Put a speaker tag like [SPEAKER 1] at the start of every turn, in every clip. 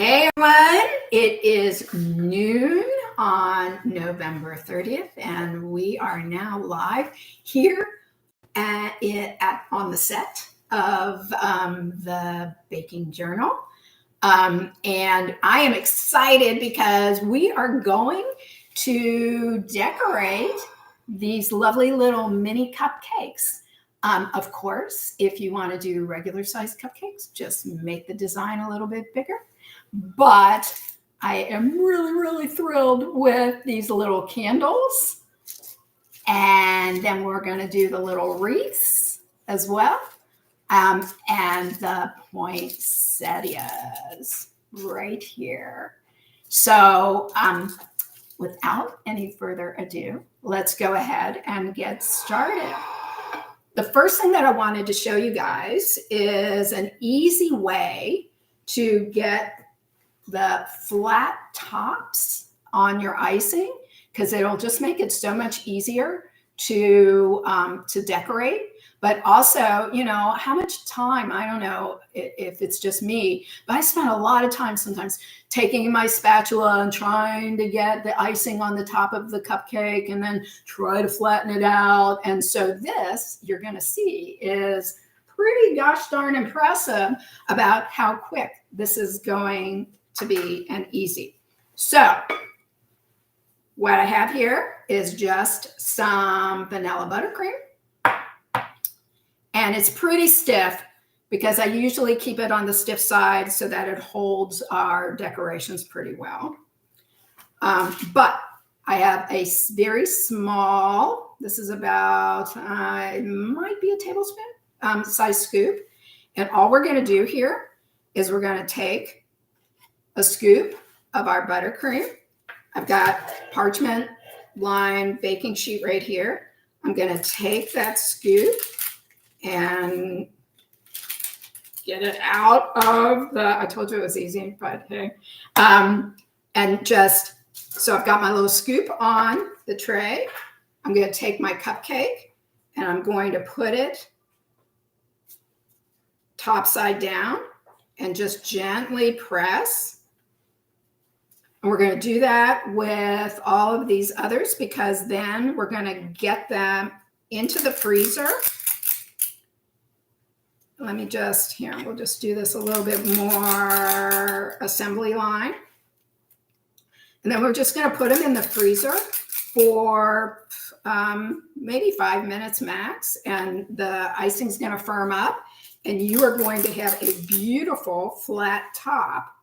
[SPEAKER 1] Hey everyone, it is noon on November 30th, and we are now live here on the set of the Baking Journal. And I am excited because we are going to decorate these lovely little mini cupcakes. Of course, if you want to do regular sized cupcakes, just make the design a little bit bigger. But I am really, really thrilled with these little candles. And then we're going to do the little wreaths as well. And the poinsettias right here. So without any further ado, let's go ahead and get started. The first thing that I wanted to show you guys is an easy way to get the flat tops on your icing, because it'll just make it so much easier to decorate. But also, you know, how much time, I don't know if it's just me, but I spend a lot of time sometimes taking my spatula and trying to get the icing on the top of the cupcake and then try to flatten it out. And so this, you're going to see, is pretty gosh darn impressive about how quick this is going to be and easy. So what I have here is just some vanilla buttercream. And it's pretty stiff because I usually keep it on the stiff side so that it holds our decorations pretty well. But I have a very small, this is about, it might be a tablespoon size scoop. And all we're going to do here is we're going to take a scoop of our buttercream. I've got parchment lined baking sheet right here. I'm going to take that scoop and get it out of the, I told you it was easy, but hey. And just, so I've got my little scoop on the tray. I'm going to take my cupcake and I'm going to put it top side down and just gently press. And we're going to do that with all of these others, because then we're going to get them into the freezer. Let me just, here, we'll just do this a little bit more assembly line. And then we're just going to put them in the freezer for maybe 5 minutes max. And the icing's going to firm up. And you are going to have a beautiful flat top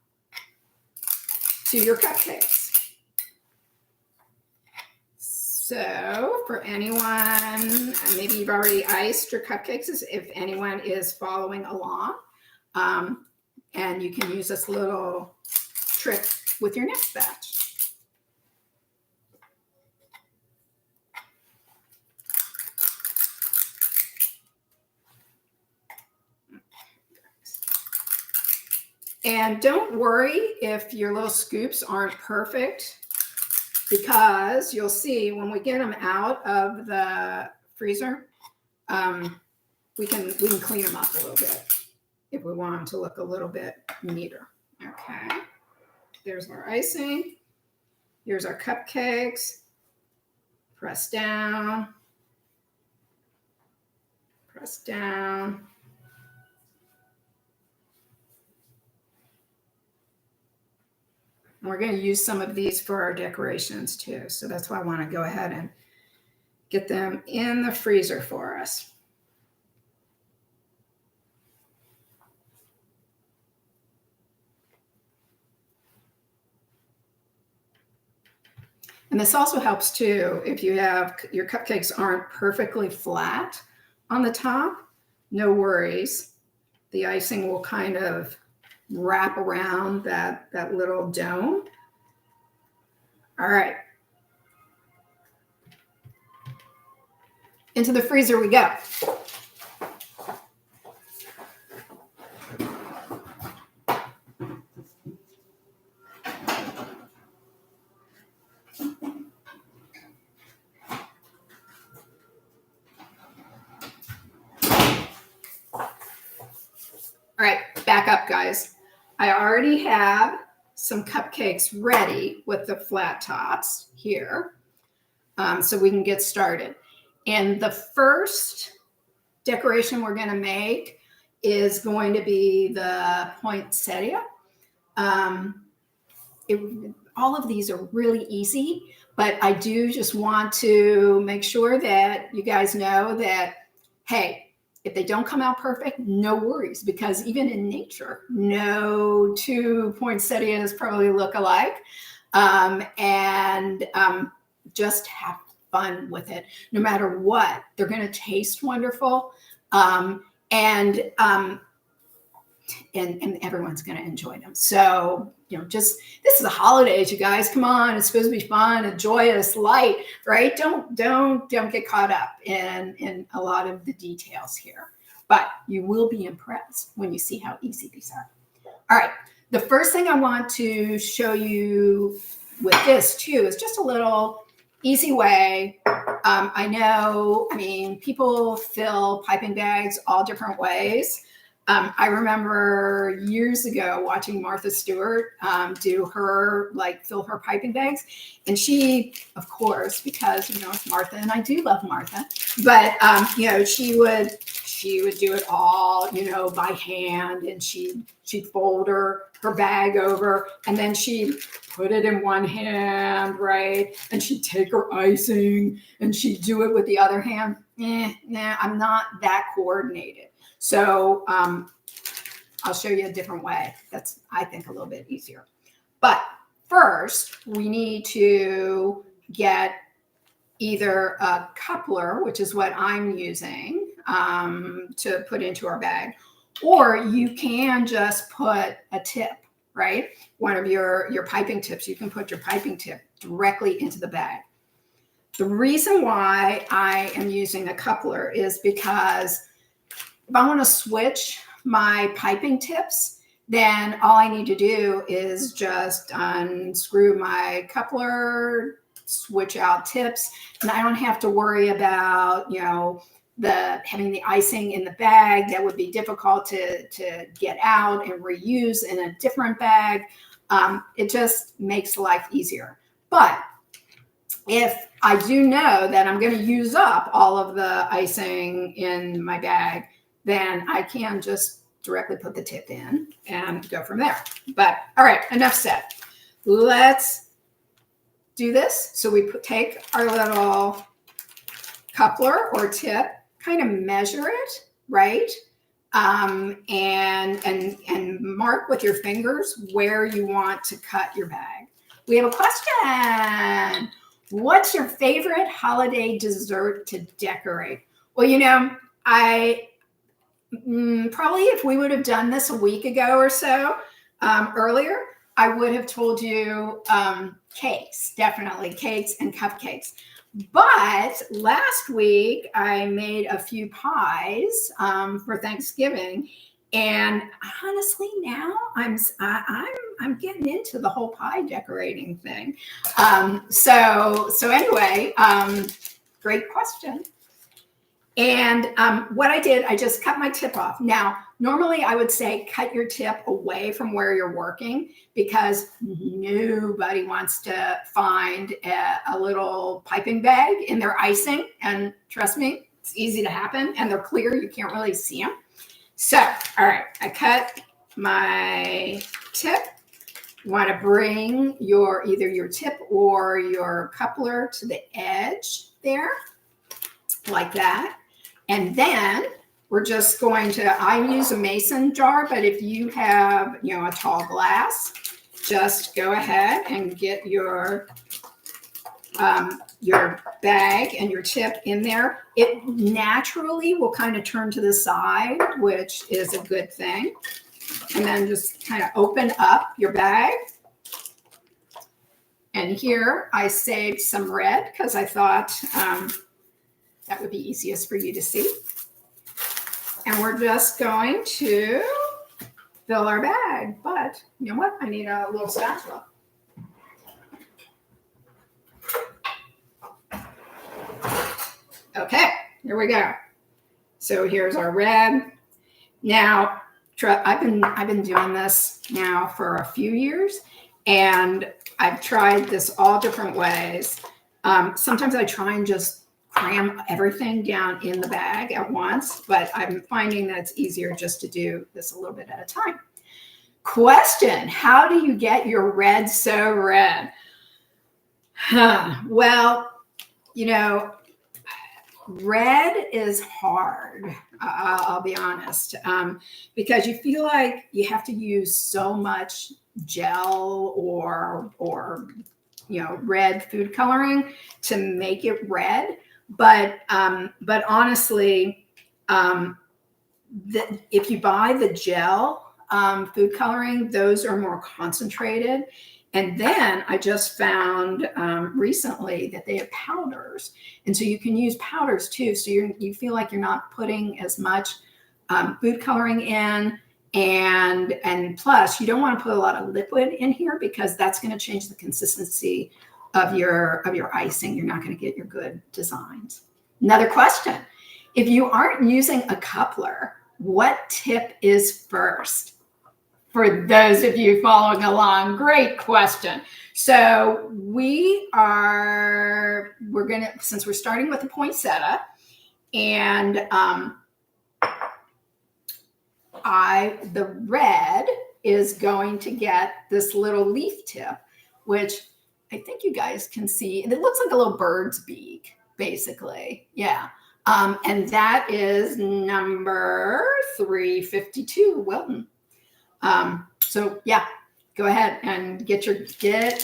[SPEAKER 1] to your cupcakes. So for anyone, maybe you've already iced your cupcakes, if anyone is following along, and you can use this little trick with your next batch. And don't worry if your little scoops aren't perfect, because you'll see when we get them out of the freezer, we can clean them up a little bit if we want them to look a little bit neater. Okay, there's our icing. Here's our cupcakes. Press down. Press down. We're going to use some of these for our decorations too. So that's why I want to go ahead and get them in the freezer for us. And this also helps too, if you have, your cupcakes aren't perfectly flat on the top, no worries. The icing will kind of wrap around that little dome. All right. Into the freezer we go. All right, back up, guys. I already have some cupcakes ready with the flat tops here, so we can get started. And the first decoration we're going to make is going to be the poinsettia. All of these are really easy, but I do just want to make sure that you guys know that, hey, if they don't come out perfect, no worries, because even in nature, no two poinsettias probably look alike. Just have fun with it. No matter what, they're going to taste wonderful. And everyone's going to enjoy them. So, this is the holidays, you guys. Come on, it's supposed to be fun and joyous, light, right? Don't get caught up in a lot of the details here. But you will be impressed when you see how easy these are. All right, the first thing I want to show you with this too is just a little easy way. People fill piping bags all different ways. I remember years ago watching Martha Stewart fill her piping bags. And she, of course, because, it's Martha, and I do love Martha, but, she would do it all, by hand, and she'd fold her bag over, and then she'd put it in one hand, right? And she'd take her icing and she'd do it with the other hand. I'm not that coordinated. So I'll show you a different way. That's, I think, a little bit easier. But first, we need to get either a coupler, which is what I'm using, to put into our bag, or you can just put a tip, right? One of your piping tips. You can put your piping tip directly into the bag. The reason why I am using a coupler is because if I want to switch my piping tips, then all I need to do is just unscrew my coupler, switch out tips, and I don't have to worry about, having the icing in the bag. That would be difficult to get out and reuse in a different bag. It just makes life easier. But if I do know that I'm going to use up all of the icing in my bag, then I can just directly put the tip in and go from there. But all right, enough said. Let's do this. So we take our little coupler or tip, kind of measure it, right? And mark with your fingers where you want to cut your bag. We have a question. What's your favorite holiday dessert to decorate? Well, probably if we would have done this a week ago or so earlier, I would have told you cakes, definitely cakes and cupcakes. But last week I made a few pies for Thanksgiving, and honestly now I'm getting into the whole pie decorating thing. So anyway, great question. And what I did, I just cut my tip off. Now, normally I would say cut your tip away from where you're working, because nobody wants to find a little piping bag in their icing. And trust me, it's easy to happen. And they're clear. You can't really see them. So, all right, I cut my tip. You want to bring either your tip or your coupler to the edge there, like that. And then we're just going to, I use a mason jar, but if you have, a tall glass, just go ahead and get your bag and your tip in there. It naturally will kind of turn to the side, which is a good thing. And then just kind of open up your bag. And here I saved some red because I thought that would be easiest for you to see. And we're just going to fill our bag. But you know what? I need a little spatula. Okay, here we go. So here's our red. Now, I've been doing this now for a few years, And I've tried this all different ways. Sometimes I try and just cram everything down in the bag at once, but I'm finding that it's easier just to do this a little bit at a time. Question: how do you get your red so red? Well, you know, red is hard. I'll be honest, because you feel like you have to use so much gel or red food coloring to make it red. But honestly, if you buy the gel food coloring, those are more concentrated. And then I just found recently that they have powders, and so you can use powders too. So you feel like you're not putting as much food coloring in, and plus you don't want to put a lot of liquid in here because that's going to change the consistency of your icing. You're not going to get your good designs. Another question: if you aren't using a coupler, what tip is first? For those of you following along, great question. So since we're starting with the poinsettia, and the red is going to get this little leaf tip, which I think you guys can see. It looks like a little bird's beak, basically. Yeah. And that is number 352, Wilton. So yeah, go ahead and get your tip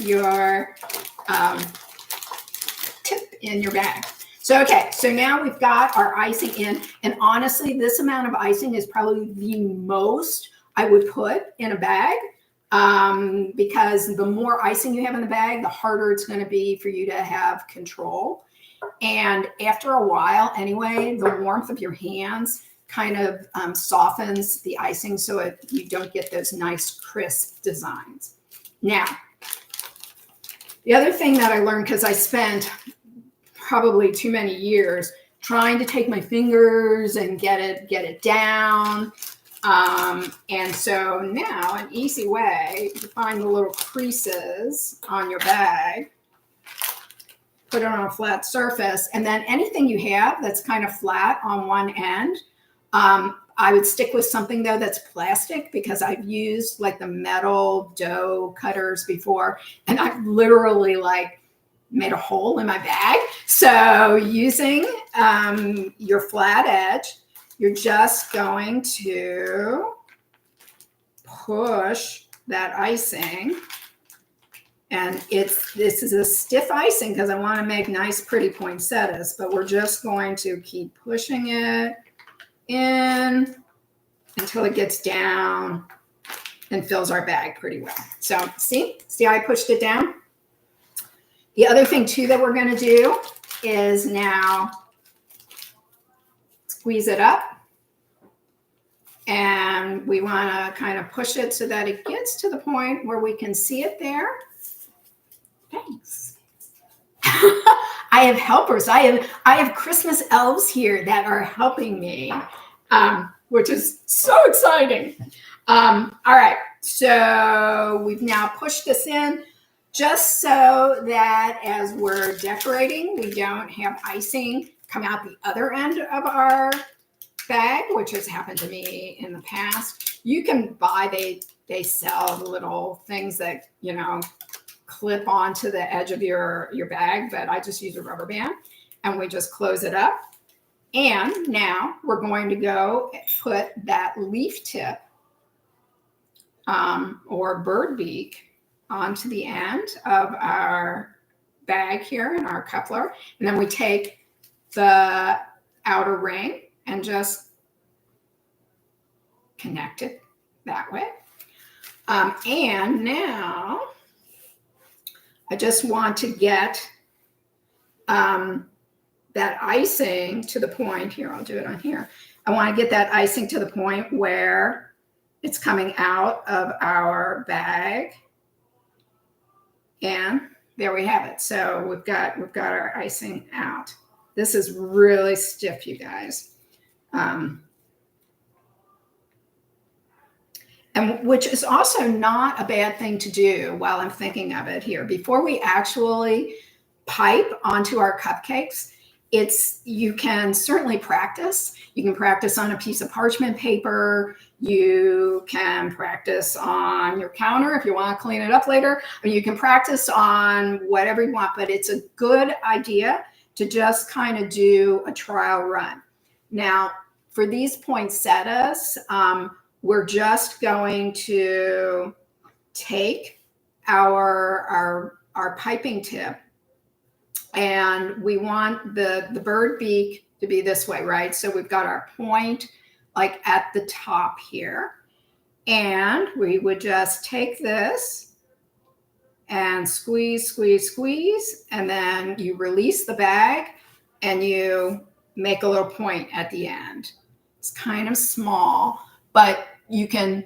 [SPEAKER 1] in your bag. So, okay, so now we've got our icing in, and honestly, this amount of icing is probably the most I would put in a bag, because the more icing you have in the bag, the harder it's going to be for you to have control. And after a while, anyway, the warmth of your hands kind of softens the icing so you don't get those nice crisp designs. Now, the other thing that I learned, because I spent probably too many years trying to take my fingers and get it down, and so now an easy way to find the little creases on your bag, put it on a flat surface, and then anything you have that's kind of flat on one end, I would stick with something though that's plastic, because I've used like the metal dough cutters before, and I've literally like made a hole in my bag. So using your flat edge, you're just going to push that icing, and this is a stiff icing because I want to make nice pretty poinsettias, but we're just going to keep pushing it in until it gets down and fills our bag pretty well. So see how I pushed it down? The other thing too that we're going to do is now squeeze it up, and we want to kind of push it so that it gets to the point where we can see it there. Thanks. I have helpers. I have Christmas elves here that are helping me, which is so exciting. All right, so we've now pushed this in just so that as we're decorating, we don't have icing come out the other end of our bag, which has happened to me in the past. You can buy, they sell the little things that, clip onto the edge of your bag, but I just use a rubber band, and we just close it up. And now we're going to go put that leaf tip or bird beak onto the end of our bag here in our coupler. And then we take the outer ring and just connect it that way. And now I just want to get that icing to the point here. I'll do it on here. I want to get that icing to the point where it's coming out of our bag. And there we have it. So we've got our icing out. This is really stiff, you guys. And which is also not a bad thing to do while I'm thinking of it here. Before we actually pipe onto our cupcakes, you can certainly practice. You can practice on a piece of parchment paper. You can practice on your counter if you want to clean it up later. Or you can practice on whatever you want, but it's a good idea to just kind of do a trial run. Now, for these poinsettias, we're just going to take our piping tip, and we want the bird beak to be this way, right? So we've got our point like at the top here. And we would just take this and squeeze, squeeze, squeeze, and then you release the bag and you make a little point at the end. It's kind of small, but you can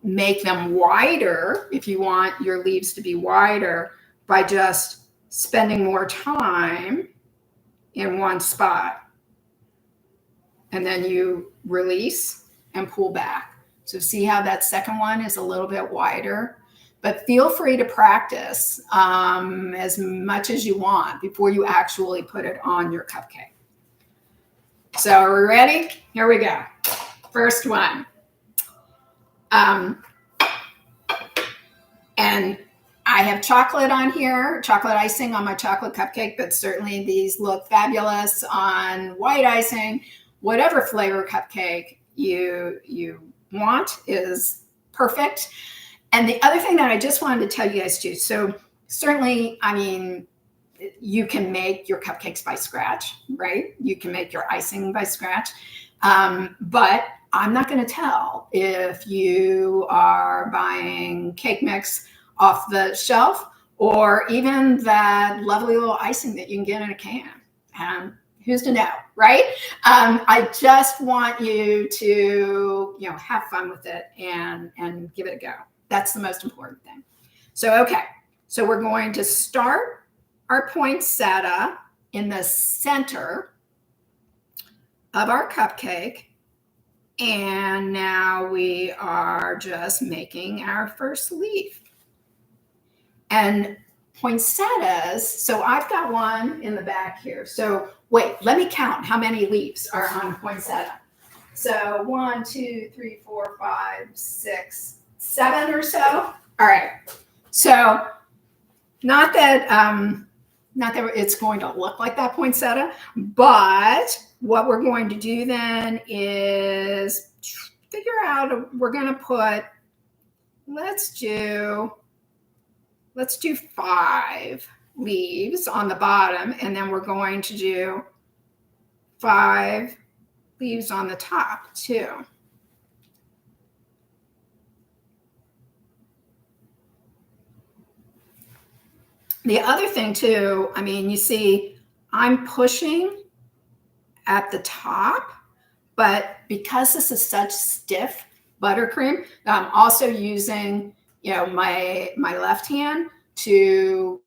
[SPEAKER 1] make them wider if you want your leaves to be wider by just spending more time in one spot. And then you release and pull back. So see how that second one is a little bit wider? But feel free to practice as much as you want before you actually put it on your cupcake. So are we ready? Here we go. First one. And I have chocolate on here, chocolate icing on my chocolate cupcake, but certainly these look fabulous on white icing. Whatever flavor cupcake you want is perfect. And the other thing that I just wanted to tell you guys too, so certainly, I mean, you can make your cupcakes by scratch, right? You can make your icing by scratch. But I'm not going to tell if you are buying cake mix off the shelf or even that lovely little icing that you can get in a can. Who's to know, right? I just want you to, have fun with it and give it a go. That's the most important thing. So, okay. So we're going to start our poinsettia in the center of our cupcake. And now we are just making our first leaf. And poinsettias, so I've got one in the back here. So wait, let me count how many leaves are on poinsettia. So 1, 2, 3, 4, 5, 6, 7 or so. All right. So not that it's going to look like that poinsettia, but what we're going to do then is figure out, we're going to put, let's do 5 leaves on the bottom, and then we're going to do 5 leaves on the top too. The other thing too, I mean, you see, I'm pushing at the top, but because this is such stiff buttercream, I'm also using, my left hand to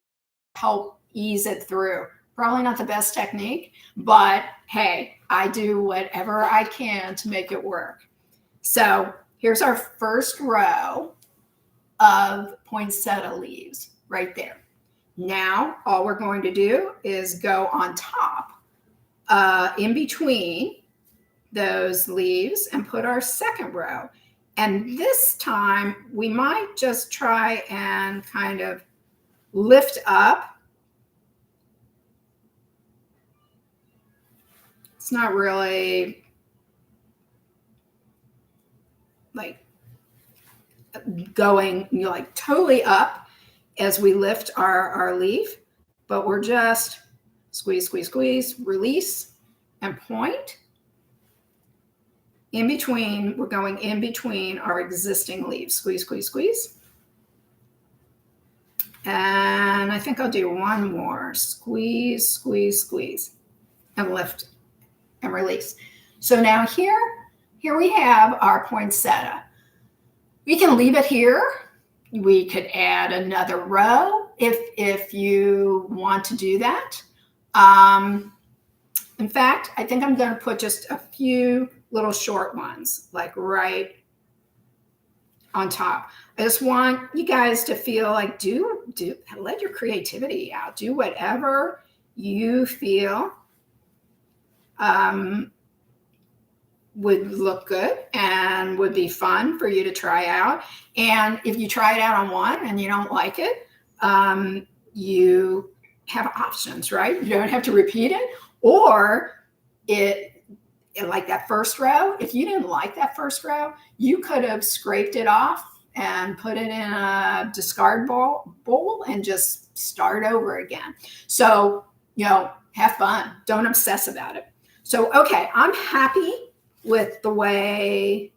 [SPEAKER 1] help ease it through. Probably not the best technique, but hey, I do whatever I can to make it work. So here's our first row of poinsettia leaves right there. Now, all we're going to do is go on top, in between those leaves, and put our second row. And this time, we might just try and kind of lift up. It's not really like going like totally up as we lift our leaf, but we're just squeeze, squeeze, squeeze, release, and point. In between, we're going in between our existing leaves. Squeeze, squeeze, squeeze. And I think I'll do one more. Squeeze, squeeze, squeeze, and lift and release. So now here we have our poinsettia. We can leave it here. We could add another row if you want to do that. In fact, I think I'm going to put just a few little short ones, like right on top. I just want you guys to feel like let your creativity out. Do whatever you feel would look good and would be fun for you to try out. And if you try it out on one and you don't like it, you have options, right? You don't have to repeat it. Or like that first row, if you didn't like that first row, you could have scraped it off and put it in a discard bowl and just start over again. So, have fun. Don't obsess about it. So, okay, I'm happy with the way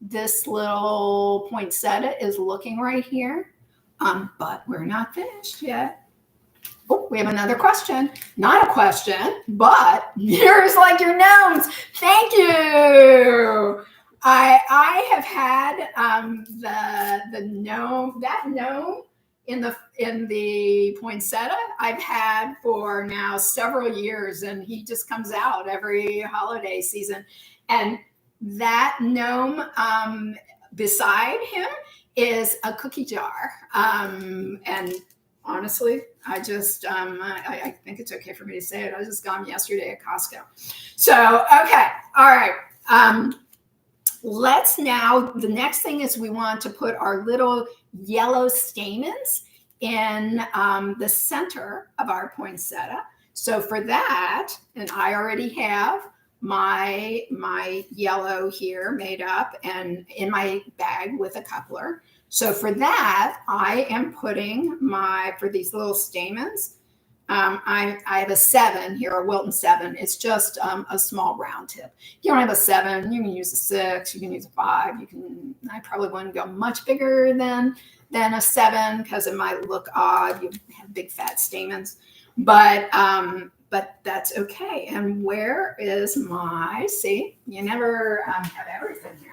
[SPEAKER 1] this little poinsettia is looking right here. But we're not finished yet. Oh, we have another question. Not a question, but yours like your gnomes. Thank you. I have had the gnome in the poinsettia I've had for now several years, and he just comes out every holiday season. And that gnome beside him is a cookie jar. And honestly, I just, I think it's okay for me to say it. I just got him yesterday at Costco. So, okay. All right. Let's now, the next thing is we want to put our little yellow stamens in the center of our poinsettia. So for that, and I already have my yellow here made up and in my bag with a coupler. So for that, I am putting for these little stamens, I have a 7 here, a Wilton 7. It's just a small round tip. If you don't have a 7, you can use a 6, you can use a 5. I probably wouldn't go much bigger than a 7 because it might look odd. You have big fat stamens, but that's okay. And where is see, you never have everything here.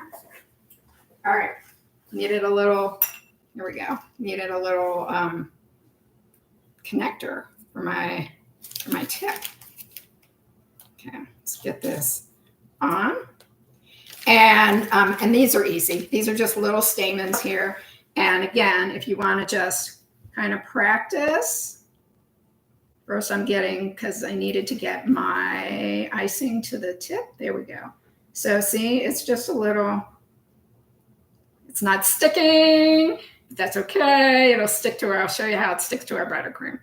[SPEAKER 1] All right. Needed a little, here we go. Needed a little connector for my tip. Okay, let's get this on. And these are easy. These are just little stamens here. And again, if you want to just kind of practice, first I'm getting, because I needed to get my icing to the tip. There we go. So see, it's just a little, it's not sticking. That's okay. It'll stick to I'll show you how it sticks to our buttercream.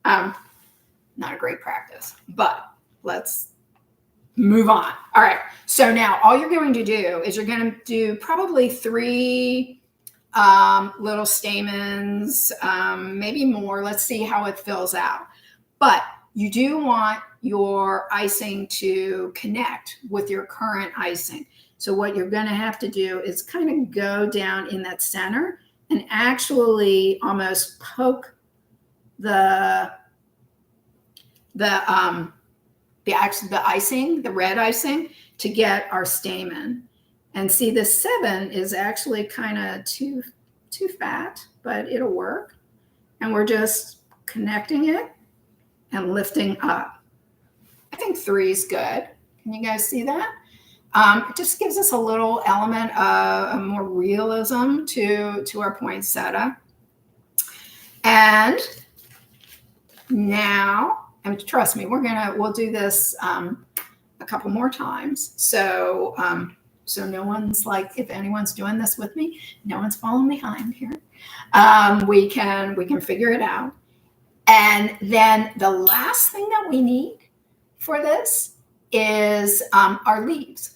[SPEAKER 1] Not a great practice, but let's move on. All right. So now all you're going to do is you're going to do probably 3 little stamens, maybe more. Let's see how it fills out. But you do want your icing to connect with your current icing. So what you're going to have to do is kind of go down in that center and actually almost poke the icing, the red icing, to get our stamen. And see, the 7 is actually kind of too fat, but it'll work. And we're just connecting it and lifting up. I think 3 is good. Can you guys see that? It just gives us a little element of more realism to our poinsettia. And now, and trust me, we'll do this a couple more times. So no one's like, if anyone's doing this with me, no one's falling behind here. We can figure it out. And then the last thing that we need for this is our leaves.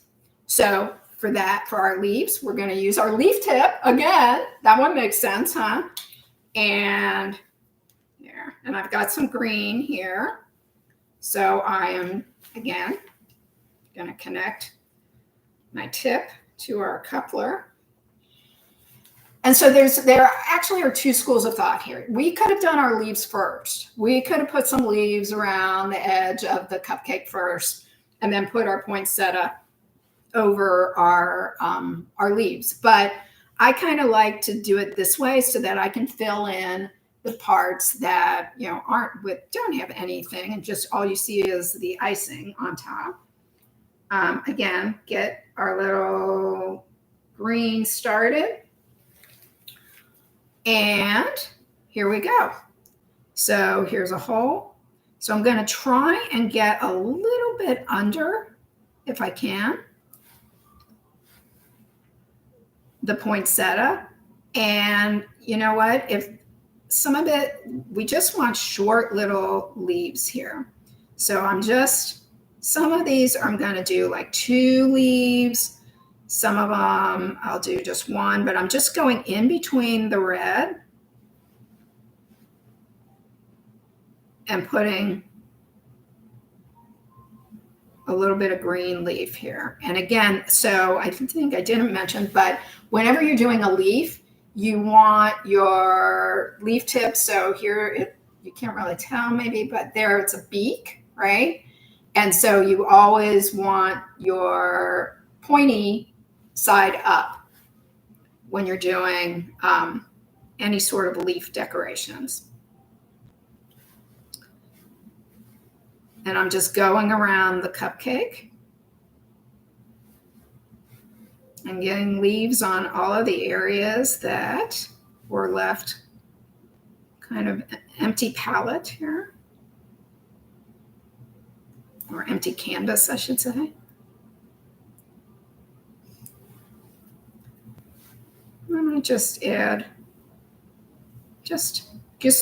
[SPEAKER 1] So for our leaves, we're going to use our leaf tip again. That one makes sense, huh? And there. And I've got some green here. So I am, again, going to connect my tip to our coupler. And so there actually are 2 schools of thought here. We could have done our leaves first. We could have put some leaves around the edge of the cupcake first and then put our poinsettia over our leaves. But I kind of like to do it this way so that I can fill in the parts that don't have anything, and just all you see is the icing on top. Again, get our little green started. And here we go. So here's a hole. So I'm going to try and get a little bit under, if I can, the poinsettia. And you know what? If some of it, we just want short little leaves here. So some of these I'm going to do like 2 leaves. Some of them I'll do just 1, but I'm just going in between the red and putting a little bit of green leaf here. And again, so I think I didn't mention, but whenever you're doing a leaf, you want your leaf tips. So here, you can't really tell maybe, but there it's a beak, right? And so you always want your pointy side up when you're doing any sort of leaf decorations. And I'm just going around the cupcake and getting leaves on all of the areas that were left kind of empty palette here, or empty canvas, I should say. And I just add, just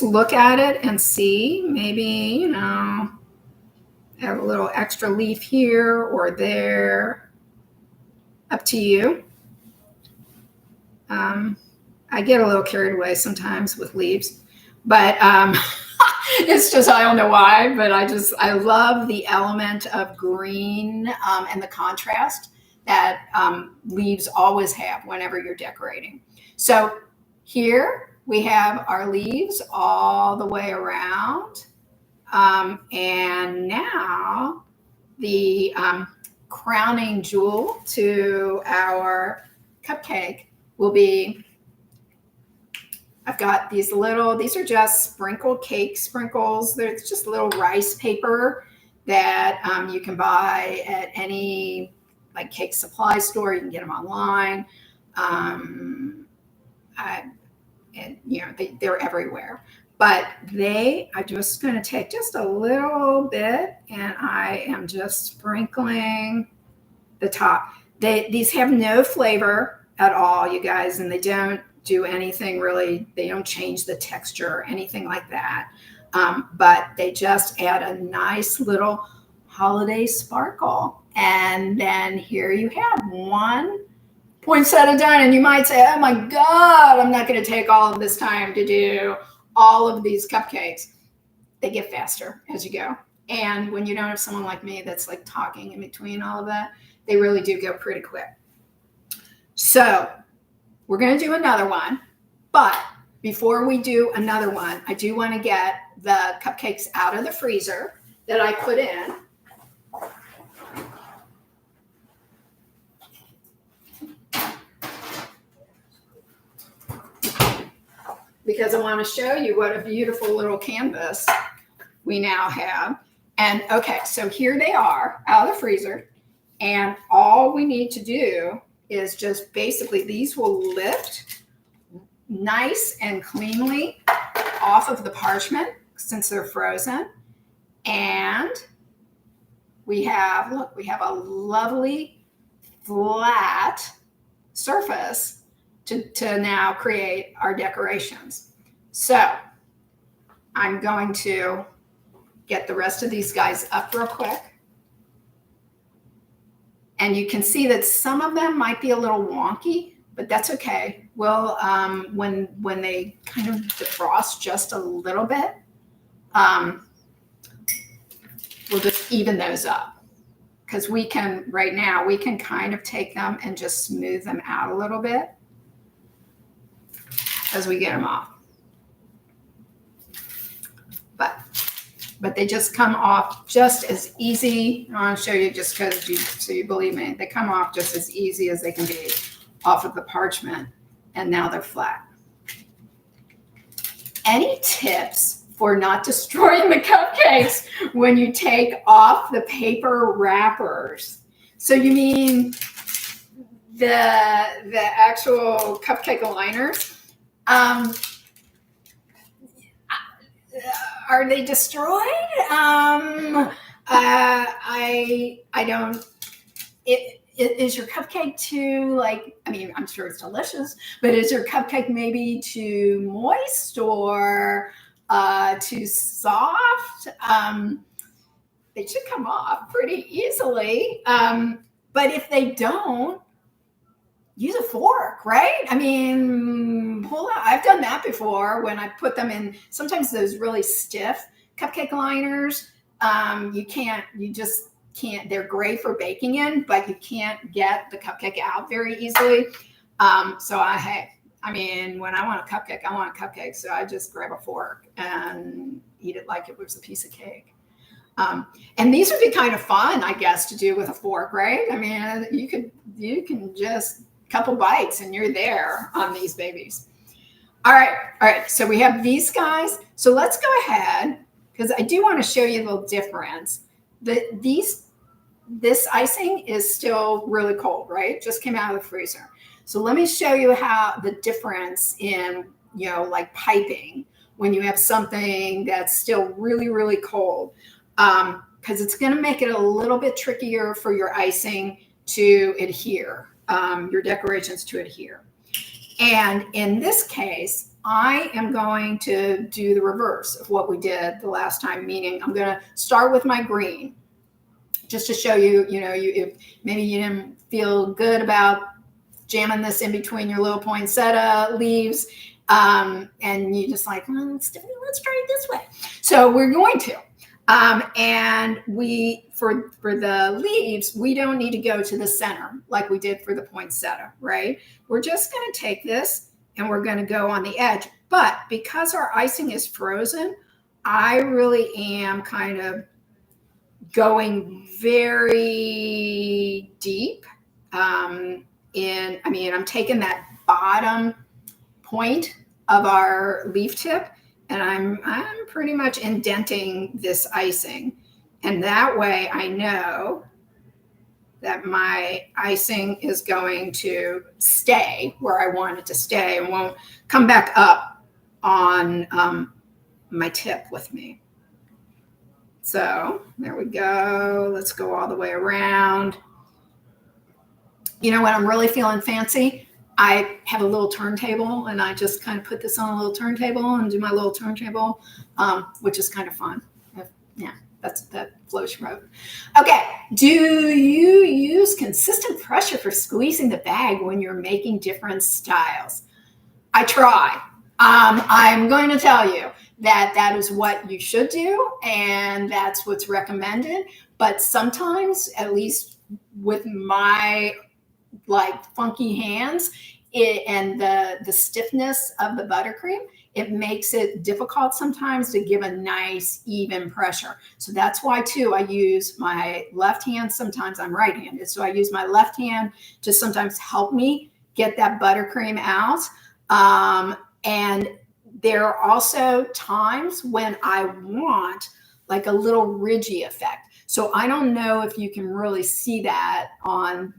[SPEAKER 1] look at it and see, maybe, you know, add a little extra leaf here or there, up to you. I get a little carried away sometimes with leaves, but it's just, I don't know why, but I love the element of green and the contrast that leaves always have whenever you're decorating. So here we have our leaves all the way around. And now the crowning jewel to our cupcake will be, I've got these are just sprinkled cake sprinkles. There's just little rice paper that you can buy at any like cake supply store. You can get them online. And you know, they're everywhere. But I'm just going to take just a little bit, and I am just sprinkling the top. These have no flavor at all, you guys, and they don't do anything really. They don't change the texture or anything like that. But they just add a nice little holiday sparkle. And then here you have 1 poinsettia done. And you might say, oh my God, I'm not going to take all of this time to do all of these cupcakes. They get faster as you go. And when you don't have someone like me that's like talking in between all of that, they really do go pretty quick. So we're going to do another one. But before we do another one, I do want to get the cupcakes out of the freezer that I put in. Because I want to show you what a beautiful little canvas we now have. And okay, so here they are out of the freezer. And all we need to do is just basically, these will lift nice and cleanly off of the parchment since they're frozen. And we have, look, we have a lovely flat surface to now create our decorations. So I'm going to get the rest of these guys up real quick. And you can see that some of them might be a little wonky, but that's okay. Well, when they kind of defrost just a little bit, we'll just even those up. Because we can, right now, we can kind of take them and just smooth them out a little bit as we get them off. But they just come off just as easy. I want to show you just because so you believe me. They come off just as easy as they can be off of the parchment. And now they're flat. Any tips for not destroying the cupcakes when you take off the paper wrappers? So you mean the actual cupcake aligners. Are they destroyed? I don't. Is your cupcake too, like, I mean, I'm sure it's delicious, but is your cupcake maybe too moist or too soft? They should come off pretty easily. But if they don't, use a fork, right? I mean, pull out. I've done that before when I put them in sometimes those really stiff cupcake liners. You just can't, they're great for baking in, but you can't get the cupcake out very easily. So I mean, when I want a cupcake, I want a cupcake. So I just grab a fork and eat it like it was a piece of cake. And these would be kind of fun, I guess, to do with a fork, right? I mean, you can just couple bites and you're there on these babies. All right. So we have these guys. So let's go ahead, because I do want to show you a little difference. This icing is still really cold, right? Just came out of the freezer. So let me show you how the difference in, like piping when you have something that's still really, really cold. Because it's going to make it a little bit trickier for your icing to adhere, your decorations to adhere. And in this case, I am going to do the reverse of what we did the last time, meaning I'm going to start with my green, just to show you, if maybe you didn't feel good about jamming this in between your little poinsettia leaves, and you just like, let's try it this way. So we're going to. And for the leaves, we don't need to go to the center like we did for the poinsettia, right? We're just going to take this and we're going to go on the edge. But because our icing is frozen, I really am kind of going very deep I'm taking that bottom point of our leaf tip and I'm pretty much indenting this icing. And that way I know that my icing is going to stay where I want it to stay and won't come back up on my tip with me. So there we go. Let's go all the way around. You know, when I'm really feeling fancy, I have a little turntable and I just kind of put this on a little turntable and do my little turntable, which is kind of fun. Yeah, that flows your boat. Okay, do you use consistent pressure for squeezing the bag when you're making different styles? I try. I'm going to tell you that is what you should do and that's what's recommended. But sometimes, at least with my like funky hands and the stiffness of the buttercream, it makes it difficult sometimes to give a nice even pressure. So that's why too I use my left hand. Sometimes I'm right-handed, so I use my left hand to sometimes help me get that buttercream out. And there are also times when I want like a little ridgy effect. So I don't know if you can really see that on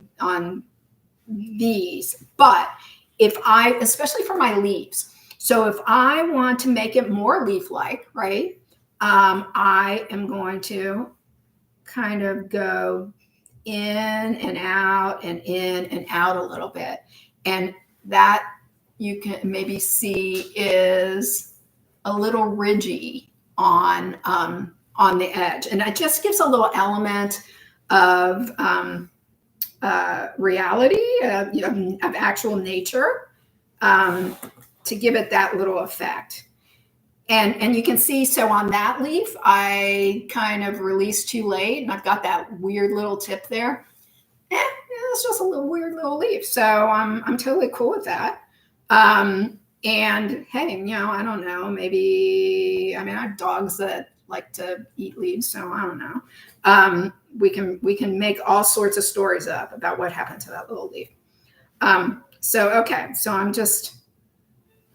[SPEAKER 1] these, but if especially for my leaves, so if I want to make it more leaf-like, right, I am going to kind of go in and out and in and out a little bit. And that you can maybe see is a little ridgy on the edge. And it just gives a little element of reality, of actual nature, to give it that little effect. And you can see, so on that leaf, I kind of released too late and I've got that weird little tip there. It's just a little weird little leaf. So I'm totally cool with that. And hey, I don't know, maybe, I have dogs that like to eat leaves, so I don't know. We can make all sorts of stories up about what happened to that little leaf. So I'm just,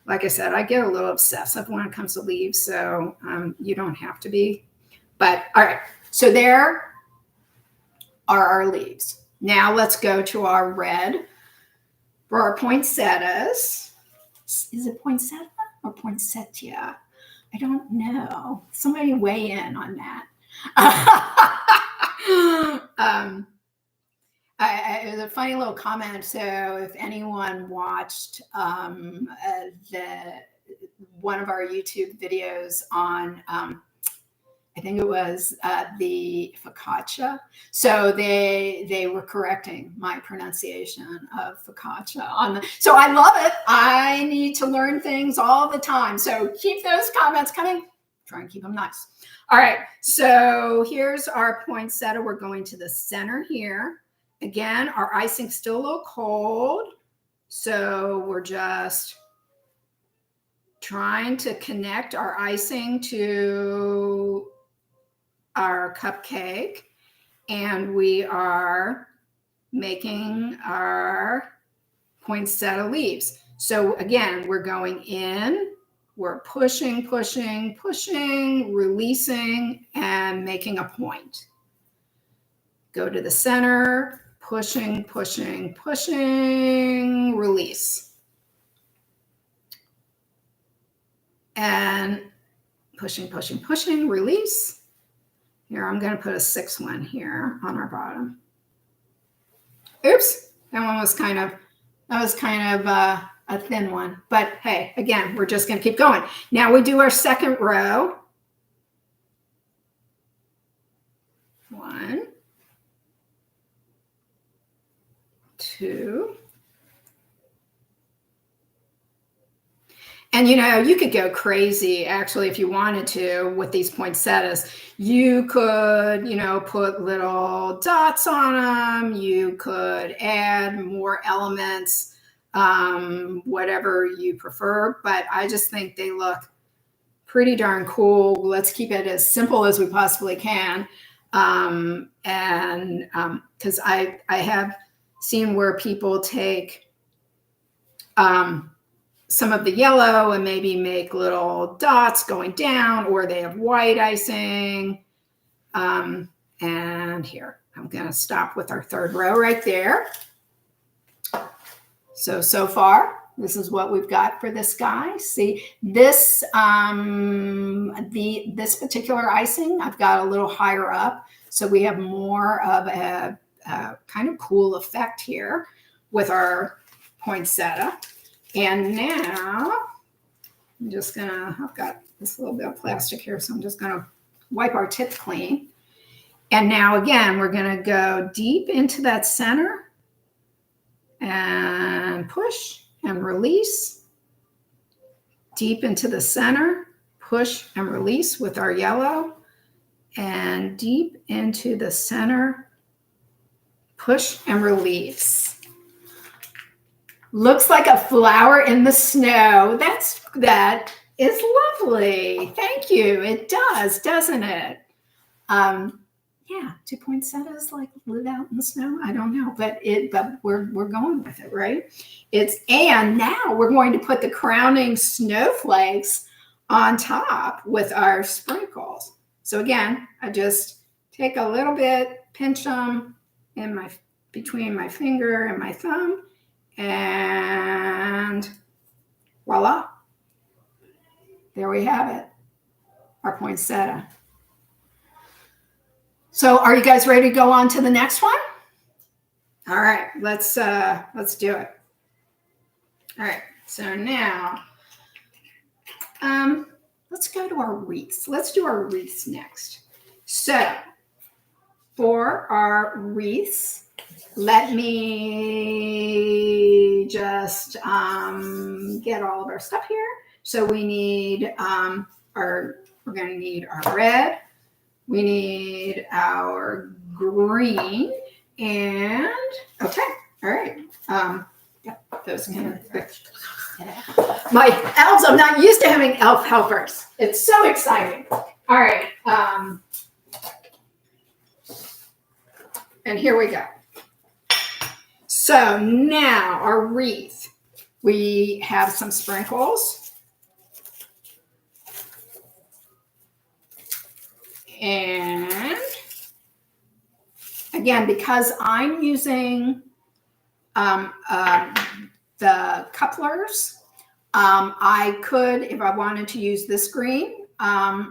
[SPEAKER 1] like I said, I get a little obsessive when it comes to leaves, so you don't have to be. But all right, so there are our leaves. Now let's go to our red for our poinsettias. Is it poinsettia or poinsettia? I don't know. Somebody weigh in on that. It was a funny little comment. So if anyone watched one of our YouTube videos on, I think it was the focaccia. So they were correcting my pronunciation of focaccia. So I love it. I need to learn things all the time. So keep those comments coming. Try and keep them nice. All right. So here's our poinsettia. We're going to the center here. Again, our icing's still a little cold. So we're just trying to connect our icing to our cupcake, and we are making our poinsettia leaves. So again, we're going in, we're pushing, pushing, pushing, releasing, and making a point. Go to the center, pushing, pushing, pushing, release. And pushing, pushing, pushing, release. Here, I'm going to put a 6th one here on our bottom. Oops, that one was kind of a thin one. But hey, again, we're just going to keep going. Now we do our 2nd row. 1, 2. And, you could go crazy, actually, if you wanted to, with these poinsettias. You could, put little dots on them. You could add more elements, whatever you prefer. But I just think they look pretty darn cool. Let's keep it as simple as we possibly can. Because I have seen where people take some of the yellow and maybe make little dots going down, or they have white icing. And here, I'm going to stop with our 3rd row right there. So far, this is what we've got for this guy. See, this this particular icing, I've got a little higher up, so we have more of a kind of cool effect here with our poinsettia. And now I've got this little bit of plastic here, so I'm just going to wipe our tip clean. And now again, we're going to go deep into that center and push and release. Deep into the center, push and release with our yellow. And deep into the center, push and release. Looks like a flower in the snow. That is lovely. Thank you. It does, doesn't it? Yeah. Do poinsettias like live out in the snow? I don't know, but we're going with it, right? And now we're going to put the crowning snowflakes on top with our sprinkles. So again, I just take a little bit, pinch them between my finger and my thumb. And voila, there we have it, our poinsettia. So are you guys ready to go on to the next one? All right, let's do it. All right, so now let's go to our wreaths. Let's do our wreaths next. So for our wreaths, let me just get all of our stuff here. So we need we're going to need our red. We need our green. And, okay, all right. Yeah, those kind of quick. My elves, I'm not used to having elf helpers. It's so exciting. All right. And here we go. So now our wreath, we have some sprinkles. And again, because I'm using the couplers, I could, if I wanted to use this green,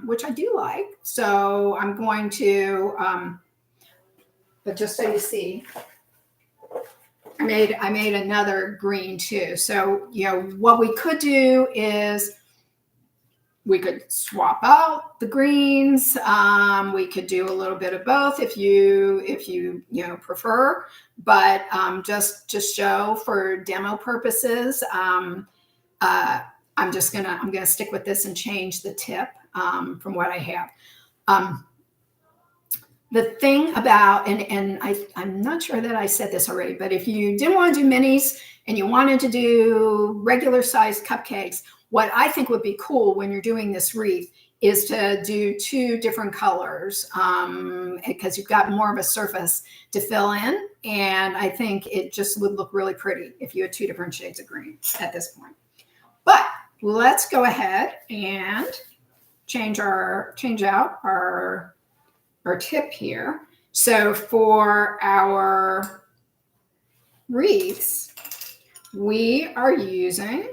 [SPEAKER 1] which I do like. So I'm going to, but just so you see, I made another green too. So, you know, what we could do is we could swap out the greens. We could do a little bit of both if you prefer. But just to show for demo purposes, I'm gonna stick with this and change the tip from what I have. The thing about, and I'm not sure that I said this already, but if you didn't want to do minis and you wanted to do regular sized cupcakes, what I think would be cool when you're doing this wreath is to do 2 different colors, because you've got more of a surface to fill in. And I think it just would look really pretty if you had 2 different shades of green at this point. But let's go ahead and change out our tip here. So for our wreaths, we are using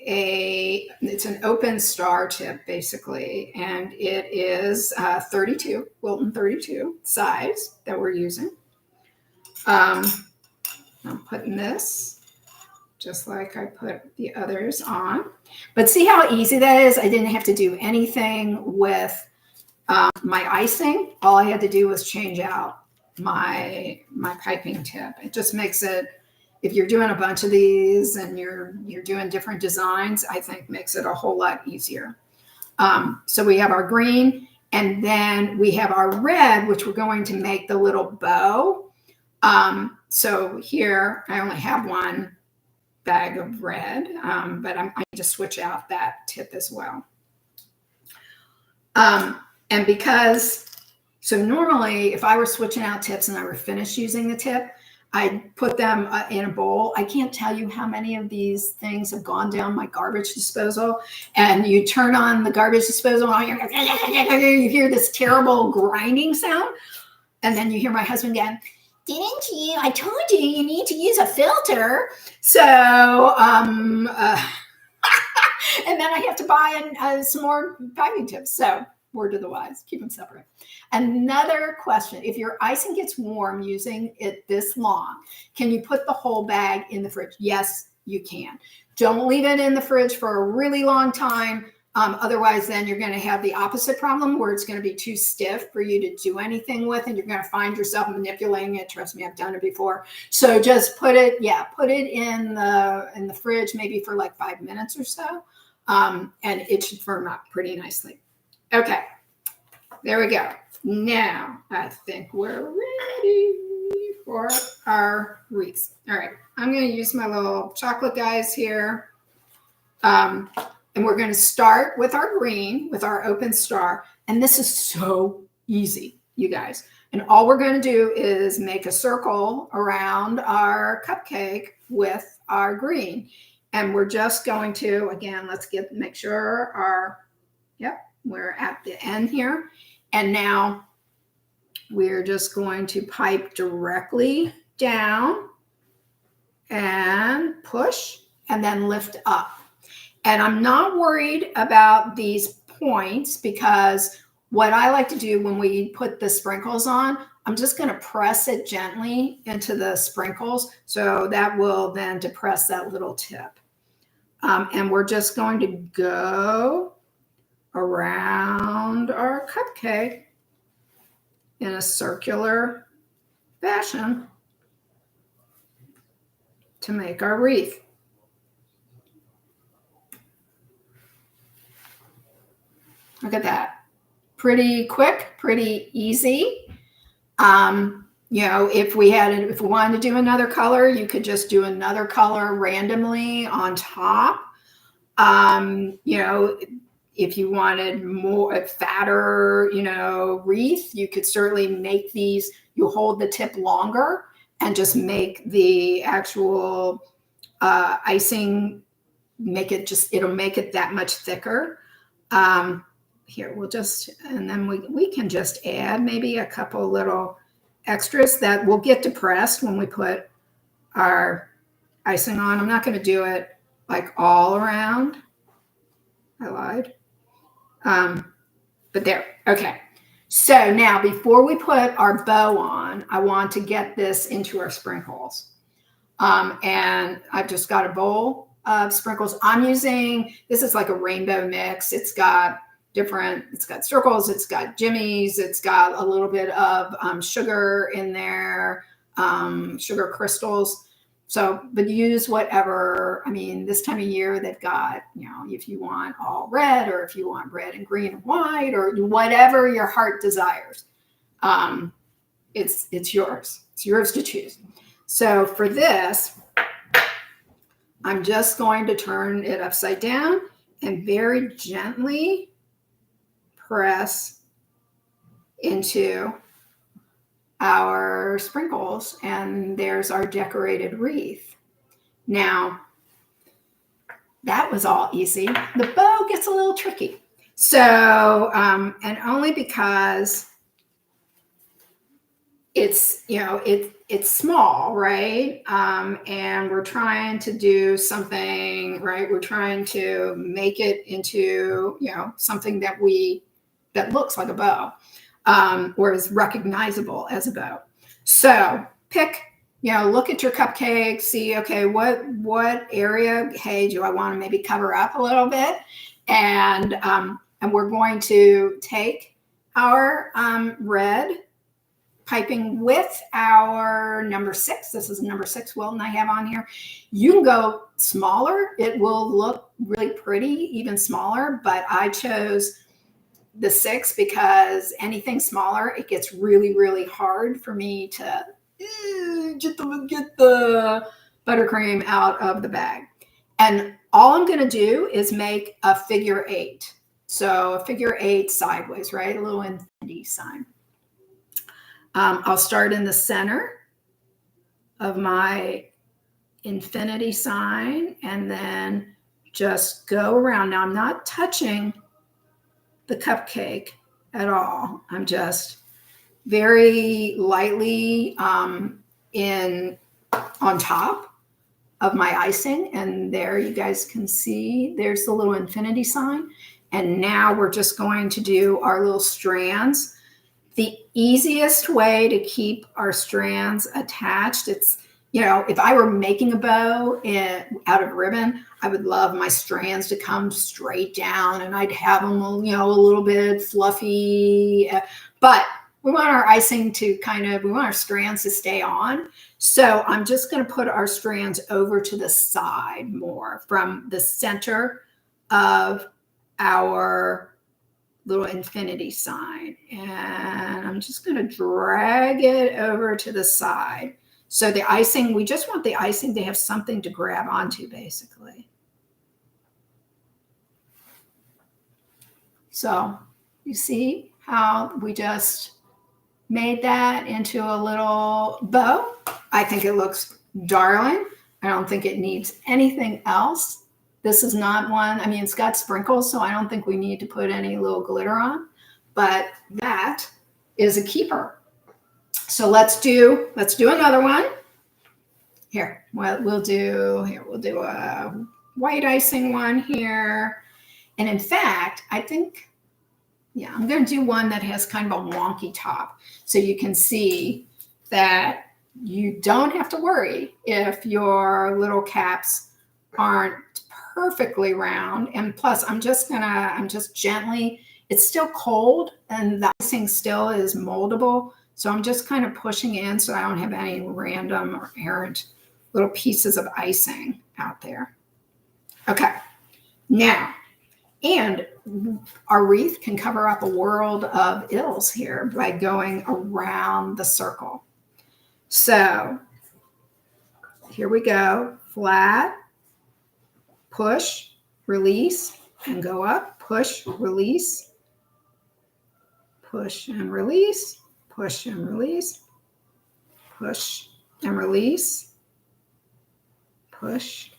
[SPEAKER 1] it's an open star tip basically, and it is 32, Wilton 32 size that we're using. I'm putting this just like I put the others on, but see how easy that is? I didn't have to do anything with my icing. All I had to do was change out my piping tip. It just makes it, if you're doing a bunch of these and you're doing different designs, I think makes it a whole lot easier. So we have our green, and then we have our red, which we're going to make the little bow. So here I only have 1 bag of red, but I need to switch out that tip as well. And because, so normally if I were switching out tips and I were finished using the tip, I'd put them in a bowl. I can't tell you how many of these things have gone down my garbage disposal. And you turn on the garbage disposal and you hear this terrible grinding sound. And then you hear my husband again, didn't you? I told you you need to use a filter. So, and then I have to buy some more piping tips. So, word to the wise, keep them separate. Another question, if your icing gets warm using it this long, can you put the whole bag in the fridge? Yes, you can. Don't leave it in the fridge for a really long time. Otherwise, then you're going to have the opposite problem where it's going to be too stiff for you to do anything with, and you're going to find yourself manipulating it. Trust me, I've done it before. So just put it in the fridge, maybe for like 5 minutes or so, and it should firm up pretty nicely. Okay, there we go. Now I think we're ready for our wreaths. All right, I'm going to use my little chocolate guys here. And we're going to start with our green, with our open star. And this is so easy, you guys. And all we're going to do is make a circle around our cupcake with our green. And we're just going to, again, make sure we're at the end here. And now we're just going to pipe directly down and push and then lift up. And I'm not worried about these points because what I like to do when we put the sprinkles on, I'm just going to press it gently into the sprinkles. So that will then depress that little tip. And we're just going to go around our cupcake in a circular fashion to make our wreath. Look at that. Pretty quick, pretty easy. If we wanted to do another color, you could just do another color randomly on top. If you wanted more fatter, wreath, you could certainly make these, you hold the tip longer and just make the actual icing, it'll make it that much thicker. Here, and then we can just add maybe a couple little extras that will get depressed when we put our icing on. I'm not going to do it like all around. I lied. But there. Okay. So now before we put our bow on, I want to get this into our sprinkles. And I've just got a bowl of sprinkles. I'm using, this is like a rainbow mix. It's got circles, it's got jimmies, it's got a little bit of sugar in there, sugar crystals. So, but use whatever. I mean, this time of year they've got, if you want all red, or if you want red and green and white, or whatever your heart desires. It's yours. It's yours to choose. So for this, I'm just going to turn it upside down and very gently press into our sprinkles, and there's our decorated wreath. Now, that was all easy. The bow gets a little tricky. So, and only because it's, it's small, right? And we're trying to do something, right? We're trying to make it into, something that looks like a bow. Or is recognizable as a bow. So pick, look at your cupcake, see, okay, what area, hey, do I want to maybe cover up a little bit? And we're going to take our red piping with our number 6. This is number 6 Wilton I have on here. You can go smaller. It will look really pretty, even smaller, but I chose the 6 because anything smaller, it gets really, really hard for me to get the buttercream out of the bag. And all I'm going to do is make a figure 8. So a figure 8 sideways, right? A little infinity sign. I'll start in the center of my infinity sign and then just go around. Now I'm not touching the cupcake at all. I'm just very lightly on top of my icing, and there you guys can see there's the little infinity sign. And now we're just going to do our little strands. The easiest way to keep our strands attached, it's, if I were making a bow out of ribbon, I would love my strands to come straight down and I'd have them, a little bit fluffy. But we want our icing to we want our strands to stay on. So I'm just going to put our strands over to the side more from the center of our little infinity sign. And I'm just going to drag it over to the side. So the icing, we just want the icing to have something to grab onto, basically. So you see how we just made that into a little bow? I think it looks darling. I don't think it needs anything else. This is not one, it's got sprinkles, so I don't think we need to put any little glitter on, but that is a keeper. So let's do another one. Here, what we'll do a white icing one here. And in fact, I think, I'm going to do one that has kind of a wonky top. So you can see that you don't have to worry if your little caps aren't perfectly round. And plus, I'm just gently, it's still cold and the icing still is moldable. So I'm just kind of pushing in so I don't have any random or errant little pieces of icing out there. Okay, now, and our wreath can cover up a world of ills here by going around the circle. So here we go, flat, push, release, and go up, push, release, push and release, push and release, push and release, push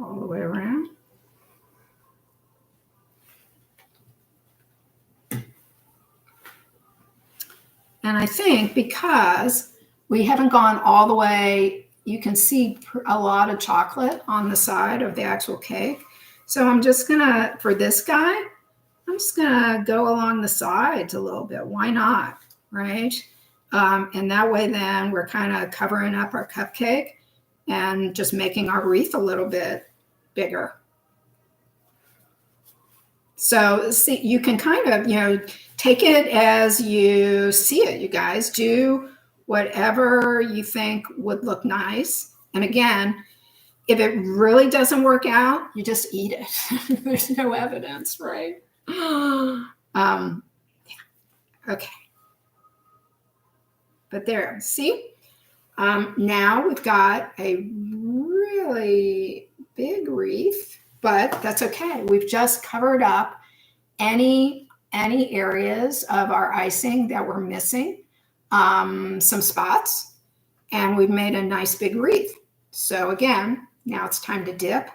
[SPEAKER 1] all the way around. And I think because we haven't gone all the way, you can see a lot of chocolate on the side of the actual cake. So I'm just gonna, for this guy, I'm just gonna go along the sides a little bit. Why not, right? And that way then we're kind of covering up our cupcake and just making our wreath a little bit bigger. So see, you can kind of, take it as you see it, you guys. Do whatever you think would look nice. And again, if it really doesn't work out, you just eat it. There's no evidence, right? Yeah. Okay. But there, see? Now we've got a really big wreath, but that's okay. We've just covered up any areas of our icing that we're missing, some spots, and we've made a nice big wreath. So again, now it's time to dip.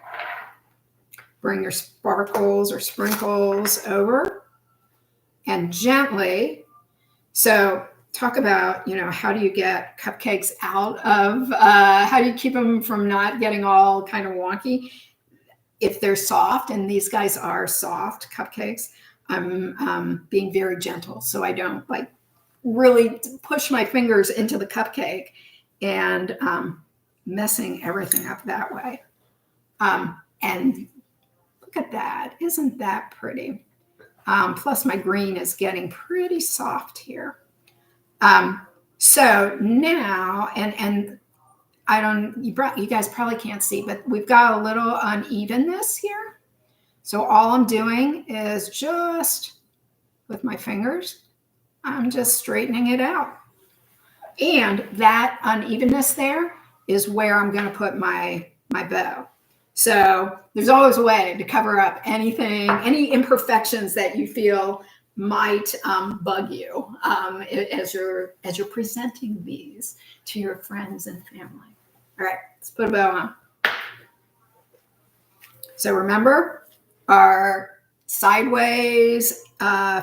[SPEAKER 1] Bring your sparkles or sprinkles over and gently. So talk about, how do you get cupcakes out of, how do you keep them from not getting all kind of wonky? If they're soft, and these guys are soft cupcakes, I'm being very gentle so I don't like really push my fingers into the cupcake and messing everything up that way. And look at that. Isn't that pretty? Plus my green is getting pretty soft here. So now, and you guys probably can't see, but we've got a little unevenness here. So all I'm doing is just with my fingers, I'm just straightening it out. And that unevenness there is where I'm going to put my bow. So there's always a way to cover up anything, any imperfections that you feel might bug you as you're presenting these to your friends and family. All right, let's put a bow on. So remember, our sideways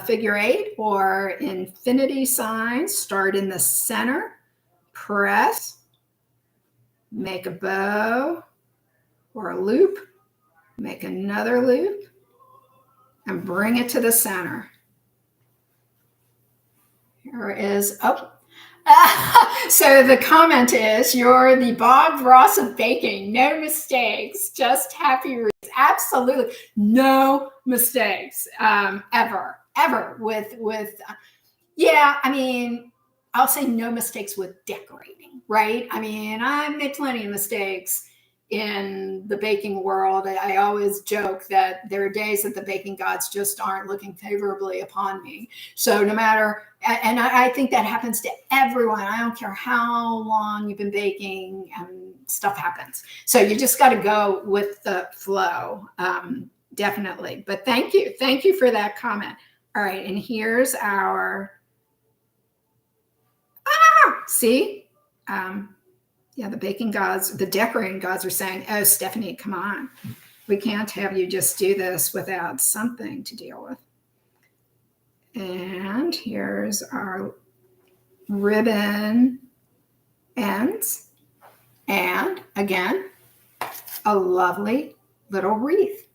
[SPEAKER 1] figure eight or infinity signs start in the center, press, make a bow or a loop, make another loop, and bring it to the center. Here is, so the comment is, you're the Bob Ross of baking. No mistakes, just happy wreaths. Absolutely no mistakes, ever with yeah, I mean, I'll say no mistakes with decorating, right? I mean, I made plenty of mistakes in the baking world. I always joke that there are days that the baking gods just aren't looking favorably upon me. So no matter, and I think that happens to everyone. I don't care how long you've been baking, stuff happens. So you just got to go with the flow, definitely. But thank you for that comment. All right, and here's our, see, yeah, the baking gods, the decorating gods are saying, oh, Stephanie, come on. We can't have you just do this without something to deal with. And here's our ribbon ends. And again, a lovely little wreath.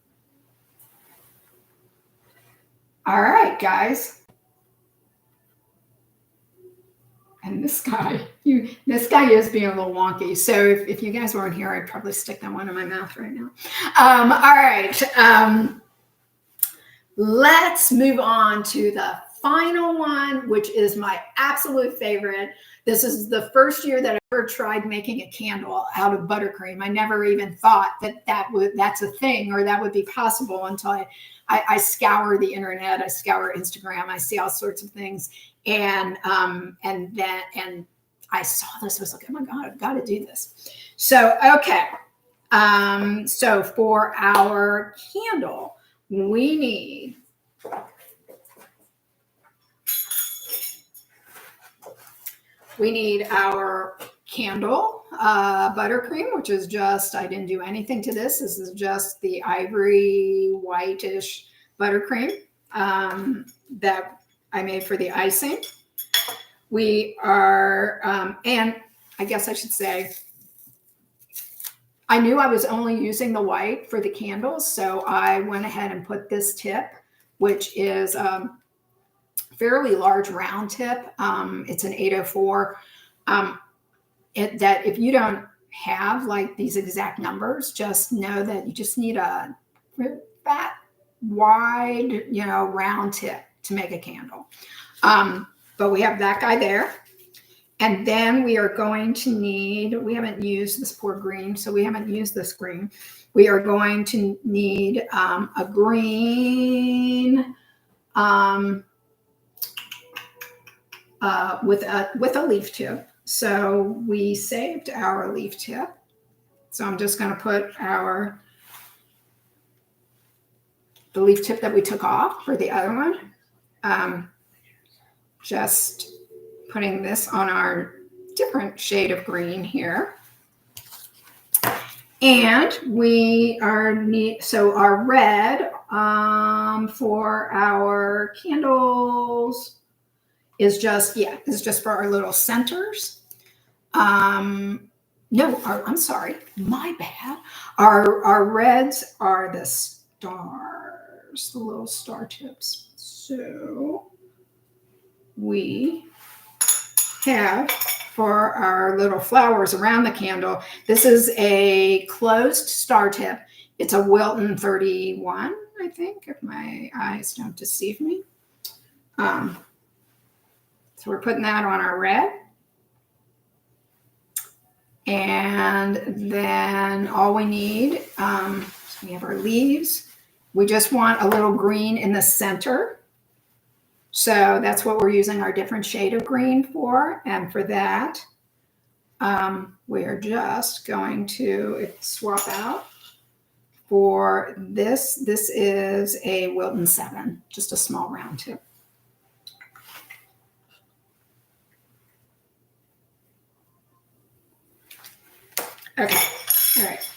[SPEAKER 1] All right, guys. And this guy is being a little wonky. So if you guys weren't here, I'd probably stick that one in my mouth right now. All right. Let's move on to the final one, which is my absolute favorite. This is the first year that I ever tried making a candle out of buttercream. I never even thought that's a thing or that would be possible until I scour the internet, I scour Instagram, I see all sorts of things. And I saw this, I was like, oh my God, I've got to do this. So, okay. So for our candle, we need our candle buttercream, which is just, I didn't do anything to this. This is just the ivory whitish buttercream that I made for the icing. We are, and I guess I should say, I knew I was only using the white for the candles, so I went ahead and put this tip, which is a fairly large round tip. It's an 804. That if you don't have like these exact numbers, just know that you just need a fat, wide, round tip to make a candle. But we have that guy there. And then we are going to need, we haven't used this poor green, so we haven't used this green. We are going to need a green with a leaf tip. So we saved our leaf tip. So I'm just going to put the leaf tip that we took off for the other one. Just putting this on our different shade of green here. And we so our red for our candles is just for our little centers. No, I'm sorry, my bad. Our reds are the stars, the little star tips. So we have for our little flowers around the candle, this is a closed star tip. It's a Wilton 31, I think, if my eyes don't deceive me. So we're putting that on our red. And then all we need, so we have our leaves. We just want a little green in the center. So that's what we're using our different shade of green for. And for that, we're just going to swap out for this. This is a Wilton 7, just a small round tip. Okay, all right.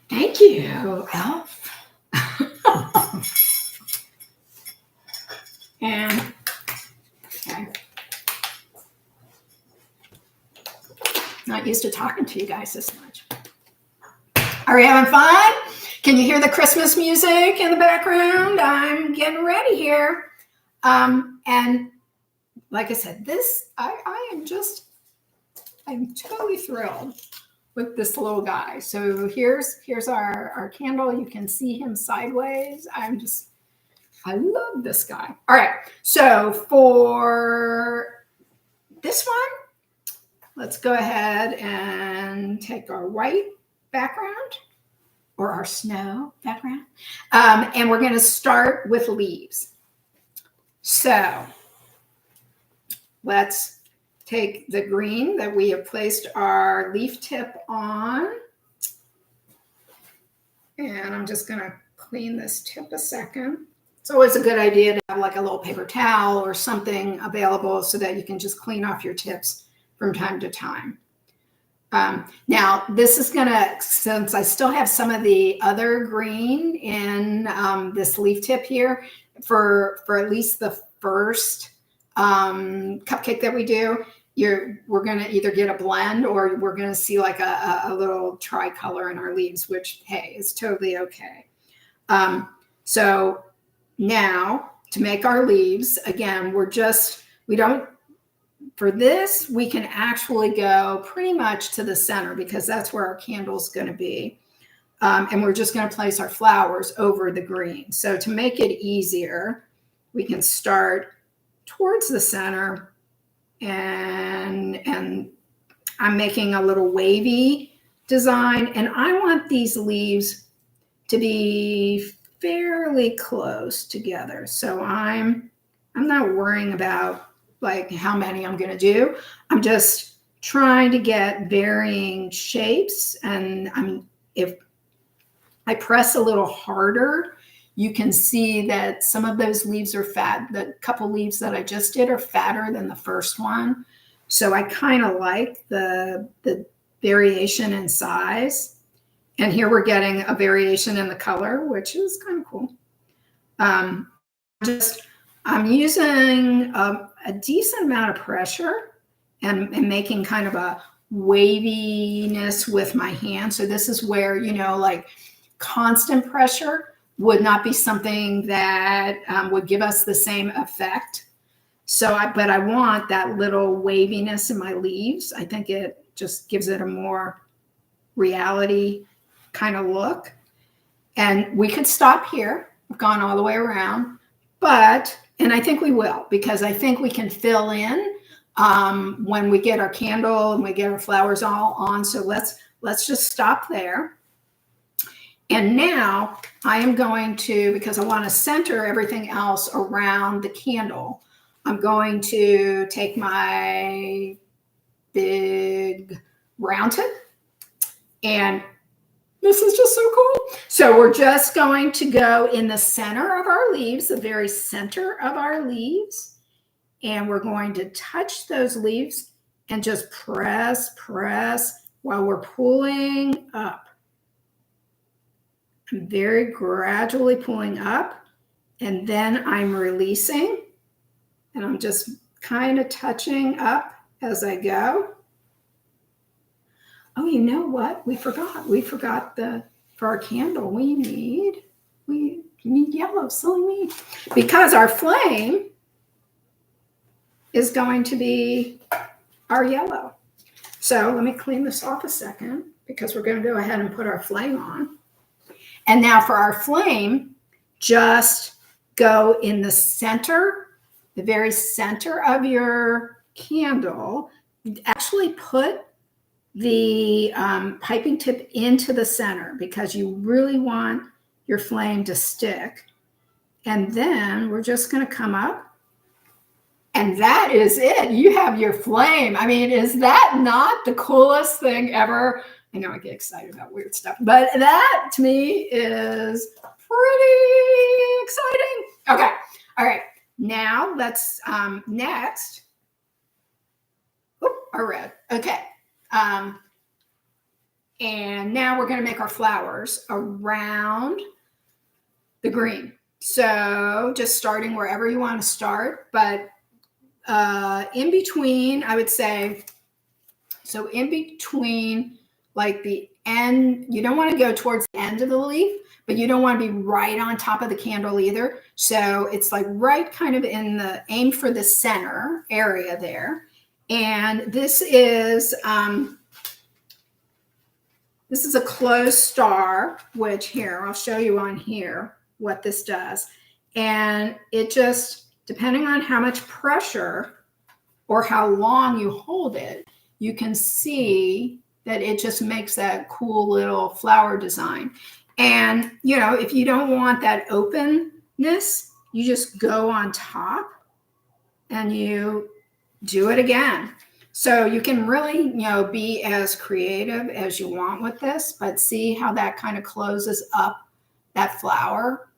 [SPEAKER 1] Thank you, Elf. And, okay. Not used to talking to you guys this much. Are we having fun? Can you hear the Christmas music in the background? I'm getting ready here. And like I said, I'm totally thrilled with this little guy. So here's our candle. You can see him sideways. I love this guy. All right. So for this one, let's go ahead and take our white background or our snow background. And we're going to start with leaves. So let's take the green that we have placed our leaf tip on. And I'm just going to clean this tip a second. It's always a good idea to have like a little paper towel or something available so that you can just clean off your tips from time to time. Now, this is going to, since I still have some of the other green in this leaf tip here, for at least the first cupcake that we do, we're going to either get a blend or we're going to see like a little tricolor in our leaves, which, hey, is totally okay. So now to make our leaves, again, for this, we can actually go pretty much to the center because that's where our candle's going to be. And we're just going to place our flowers over the green. So to make it easier, we can start towards the center and I'm making a little wavy design. And I want these leaves to be fairly close together. So I'm not worrying about like how many I'm going to do. I'm just trying to get varying shapes. And if I press a little harder, you can see that some of those leaves are fat. The couple leaves that I just did are fatter than the first one. So I kind of like the variation in size. And here we're getting a variation in the color, which is kind of cool. I'm using a decent amount of pressure and making kind of a waviness with my hand. So this is where, you know, like constant pressure would not be something that would give us the same effect. But I want that little waviness in my leaves. I think it just gives it a more reality kind of look. And we could stop here. I've gone all the way around, and I think we will, because I think we can fill in when we get our candle and we get our flowers all on. So let's just stop there. And now I am going to, because I want to center everything else around the candle, I'm going to take my big round tip, and this is just so cool. So we're just going to go in the center of our leaves, the very center of our leaves. And we're going to touch those leaves and just press while we're pulling up. I'm very gradually pulling up, and then I'm releasing, and I'm just kind of touching up as I go. Oh, you know what? We forgot for our candle, we need yellow, silly me, because our flame is going to be our yellow. So let me clean this off a second, because we're going to go ahead and put our flame on. And now for our flame, just go in the center, the very center of your candle. Actually put the piping tip into the center, because you really want your flame to stick. And then we're just going to come up. And that is it. You have your flame. I mean, is that not the coolest thing ever? I know I get excited about weird stuff, but that to me is pretty exciting. Okay. All right. Now let's, next. Our red. Okay. And now we're going to make our flowers around the green. So just starting wherever you want to start, but in between, I would say, so in between, like the end, you don't want to go towards the end of the leaf, but you don't want to be right on top of the candle either. So it's like right kind of in the, aim for the center area there. And this is a closed star, which here, I'll show you on here what this does. And it just, depending on how much pressure or how long you hold it, you can see that it just makes that cool little flower design. And, you know, if you don't want that openness, you just go on top and you do it again. So you can really, you know, be as creative as you want with this, but see how that kind of closes up that flower.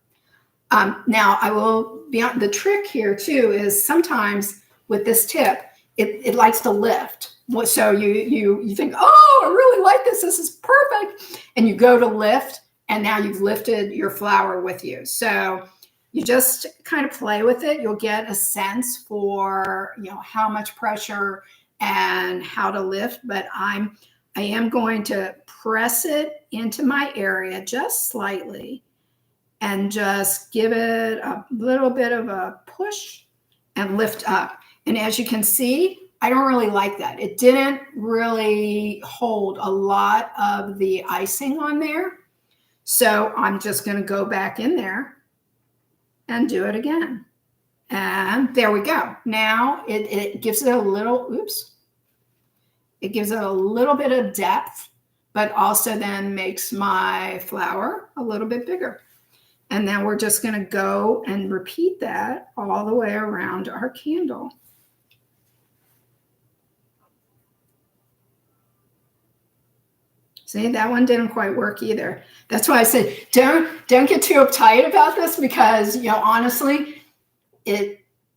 [SPEAKER 1] Now I will be on the trick here too, is sometimes with this tip, it likes to lift. So you think, oh, I really like this. This is perfect. And you go to lift, and now you've lifted your flower with you. So you just kind of play with it. You'll get a sense for, you know, how much pressure and how to lift. But I am going to press it into my area just slightly and just give it a little bit of a push and lift up. And as you can see, I don't really like that. It didn't really hold a lot of the icing on there. So I'm just going to go back in there and do it again. And there we go. Now it gives it a little, it gives it a little bit of depth, but also then makes my flower a little bit bigger. And then we're just going to go and repeat that all the way around our candle. See, that one didn't quite work either. That's why I said, don't get too uptight about this, because, you know, honestly,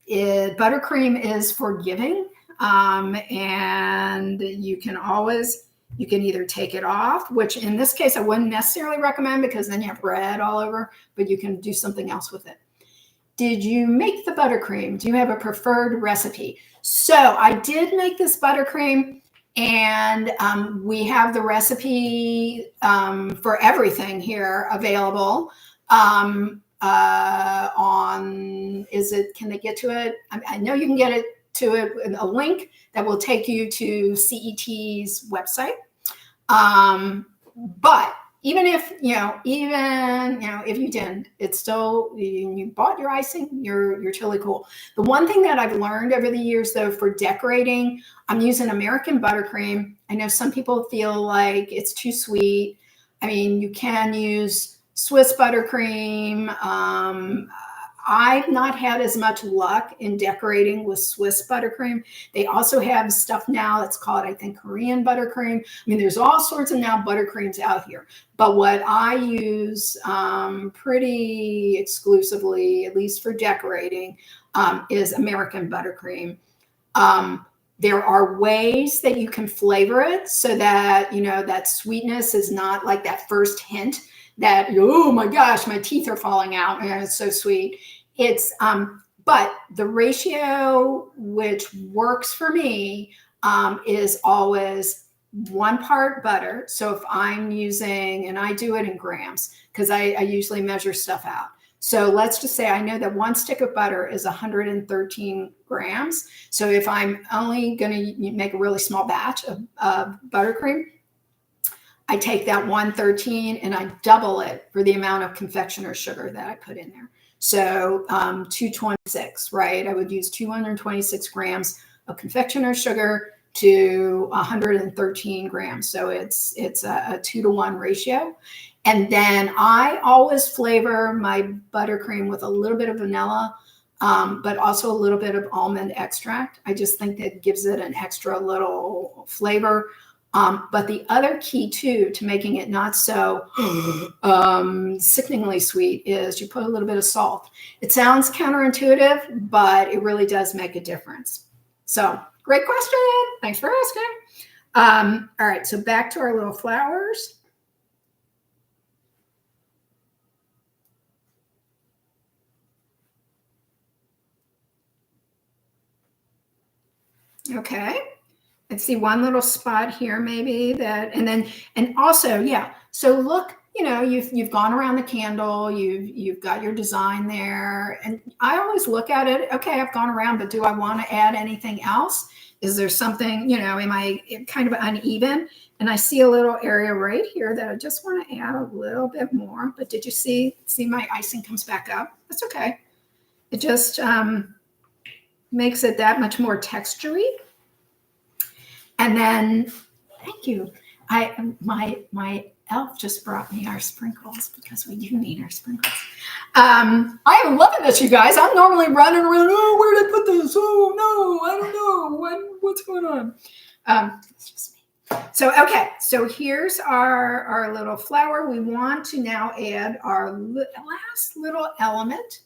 [SPEAKER 1] buttercream is forgiving. And you can either take it off, which in this case I wouldn't necessarily recommend, because then you have red all over, but you can do something else with it. Did you make the buttercream? Do you have a preferred recipe? So I did make this buttercream And we have the recipe for everything here available can they get to it? I know you can get it to it in a link that will take you to CET's website. But even if if you didn't, it's still, you bought your icing, you're totally cool. The one thing that I've learned over the years, though, for decorating, I'm using American buttercream. I know some people feel like it's too sweet. I mean, you can use Swiss buttercream. I've not had as much luck in decorating with Swiss buttercream. They also have stuff now that's called, I think, Korean buttercream. I mean, there's all sorts of now buttercreams out here. But what I use pretty exclusively, at least for decorating, is American buttercream. There are ways that you can flavor it so that, that sweetness is not like that first hint that, oh my gosh, my teeth are falling out and it's so sweet. It's but the ratio which works for me is always 1 part butter. So if I'm using, and I do it in grams because I usually measure stuff out. So let's just say I know that 1 stick of butter is 113 grams. So if I'm only going to make a really small batch of buttercream, I take that 113 and I double it for the amount of confectioner's sugar that I put in there. So 226, right? I would use 226 grams of confectioner's sugar to 113 grams. So it's a 2-to-1 ratio. And then I always flavor my buttercream with a little bit of vanilla, but also a little bit of almond extract. I just think that gives it an extra little flavor. But the other key too to making it not so sickeningly sweet is you put a little bit of salt. It sounds counterintuitive, but it really does make a difference. So great question. Thanks for asking. All right, so back to our little flowers. Okay. I see one little spot here, maybe that, and also, yeah. So look, you've gone around the candle, you've got your design there, and I always look at it. Okay, I've gone around, but do I want to add anything else? Is there something, am I kind of uneven? And I see a little area right here that I just want to add a little bit more. But did you see my icing comes back up? That's okay. It just makes it that much more textury. And then, thank you. My elf just brought me our sprinkles because we do need our sprinkles. I am loving this, you guys. I'm normally running around. Oh, where did I put this? Oh no, I don't know. What's going on? It's just me. So okay. So here's our little flower. We want to now add our last little element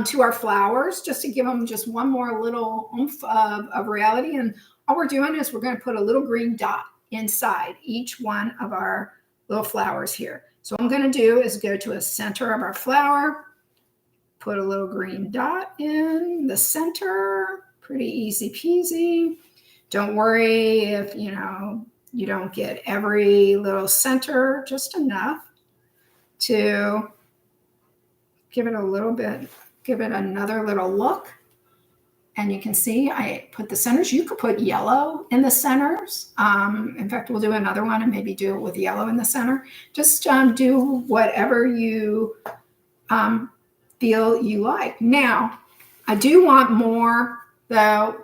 [SPEAKER 1] to our flowers, just to give them just one more little oomph of reality. And all we're doing is we're going to put a little green dot inside each one of our little flowers here. So what I'm going to do is go to a center of our flower, put a little green dot in the center. Pretty easy peasy. Don't worry if, you don't get every little center, just enough to give it a little bit, give it another little look. And you can see I put the centers. You could put yellow in the centers. In fact, we'll do another one and maybe do it with yellow in the center. Just do whatever you feel you like. Now, I do want more, though,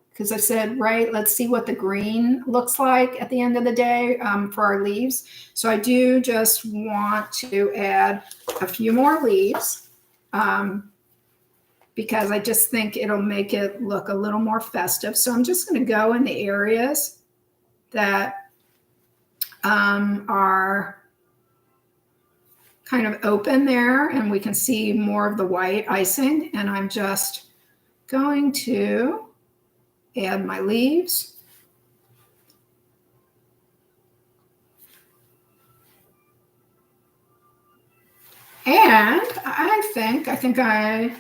[SPEAKER 1] because I said, right, let's see what the green looks like at the end of the day for our leaves. So I do just want to add a few more leaves. Because I just think it'll make it look a little more festive. So I'm just going to go in the areas that are kind of open there, and we can see more of the white icing. And I'm just going to add my leaves. And I think I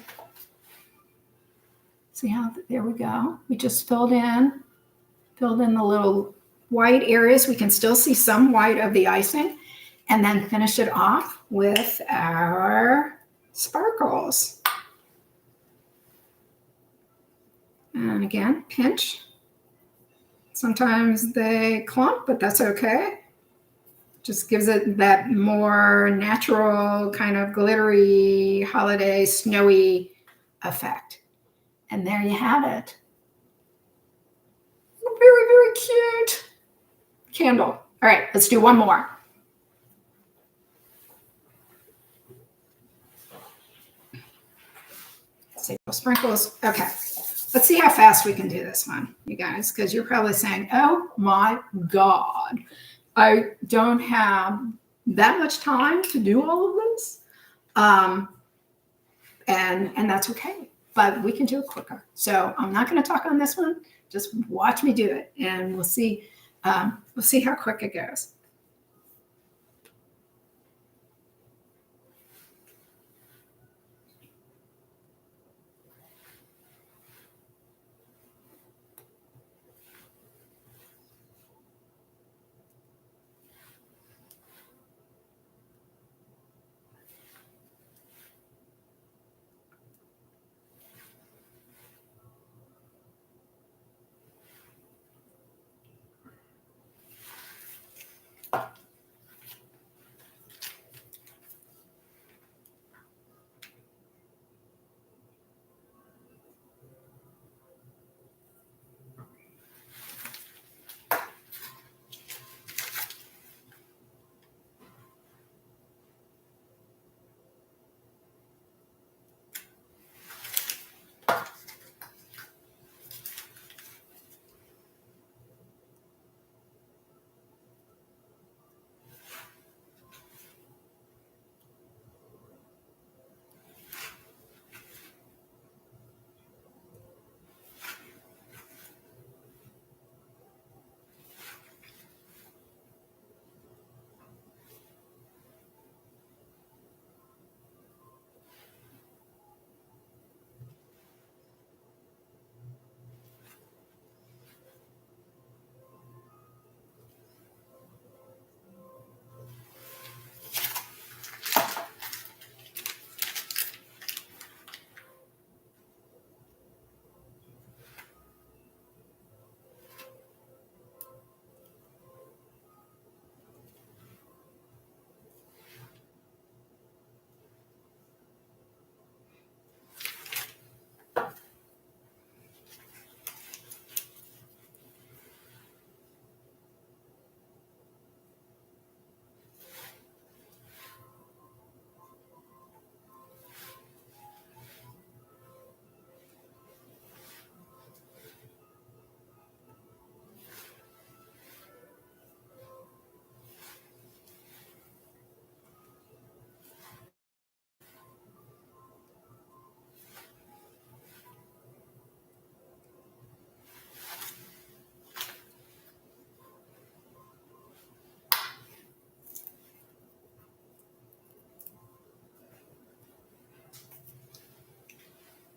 [SPEAKER 1] see how, there we go. We just filled in the little white areas. We can still see some white of the icing, and then finish it off with our sparkles. And again, pinch. Sometimes they clump, but that's okay. Just gives it that more natural kind of glittery, holiday, snowy effect. And there you have it. Very, very cute candle. All right, let's do one more. Save those sprinkles. Okay, let's see how fast we can do this one, you guys, because you're probably saying, oh my God, I don't have that much time to do all of this. And that's okay, but we can do it quicker. So I'm not going to talk on this one. Just watch me do it, and we'll see how quick it goes.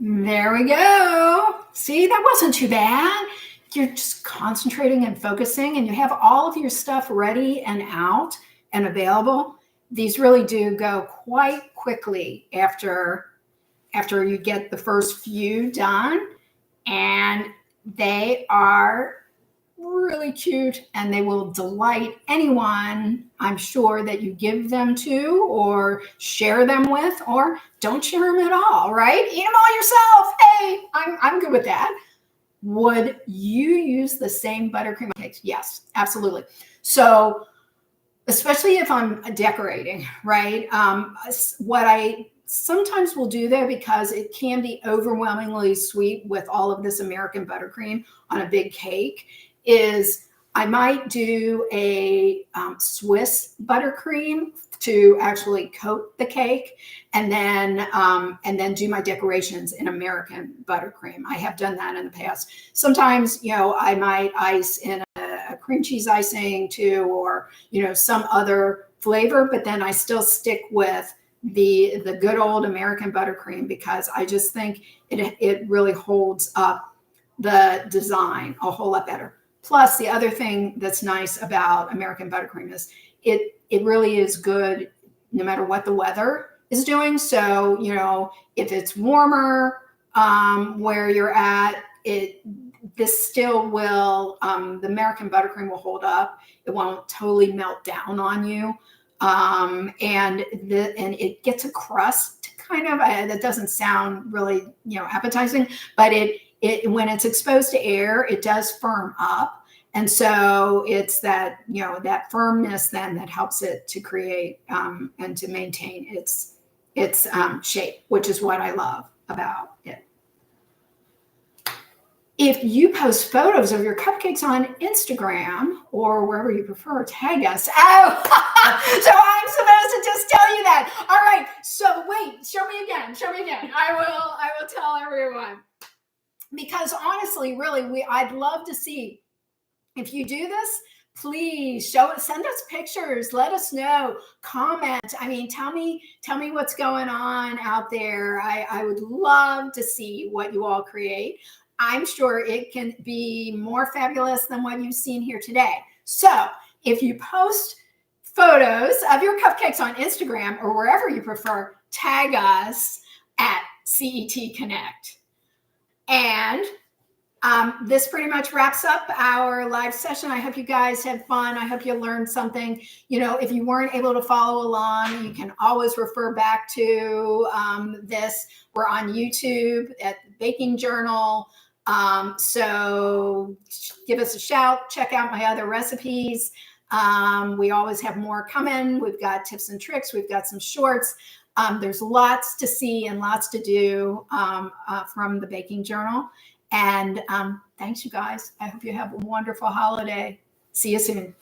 [SPEAKER 1] There we go. See, that wasn't too bad. You're just concentrating and focusing, and you have all of your stuff ready and out and available. These really do go quite quickly after you get the first few done, and they are really cute, and they will delight anyone, I'm sure, that you give them to or share them with, or don't share them at all, right? Eat them all yourself. Hey, I'm good with that. Would you use the same buttercream cakes? Yes, absolutely. So especially if I'm decorating, right? What I sometimes will do there, because it can be overwhelmingly sweet with all of this American buttercream on a big cake, is I might do a Swiss buttercream to actually coat the cake, and then do my decorations in American buttercream. I have done that in the past. Sometimes, I might ice in a cream cheese icing too, or some other flavor, but then I still stick with the good old American buttercream, because I just think it really holds up the design a whole lot better. Plus, the other thing that's nice about American buttercream is it really is good no matter what the weather is doing. So, you know, if it's warmer where you're at, this still will, the American buttercream will hold up. It won't totally melt down on you. And it gets a crust kind of, that doesn't sound really, you know, appetizing, but when it's exposed to air, it does firm up. And so it's that, you know, that firmness then that helps it to create and to maintain its shape, which is what I love about it. If you post photos of your cupcakes on Instagram or wherever you prefer, tag us. Oh, so I'm supposed to just tell you that. All right. So wait, show me again. Show me again. I will tell everyone. Because honestly, really, I'd love to see if you do this. Please send us pictures. Let us know. Comment. I mean, tell me what's going on out there. I would love to see what you all create. I'm sure it can be more fabulous than what you've seen here today. So if you post photos of your cupcakes on Instagram or wherever you prefer, tag us at CET Connect. And this pretty much wraps up our live session. I hope you guys had fun. I hope you learned something. You know, if you weren't able to follow along, you can always refer back to this. We're on YouTube at Baking Journal. So give us a shout. Check out my other recipes. We always have more coming. We've got tips and tricks. We've got some shorts. There's lots to see and lots to do from the Baking Journal. And thanks, you guys. I hope you have a wonderful holiday. See you soon.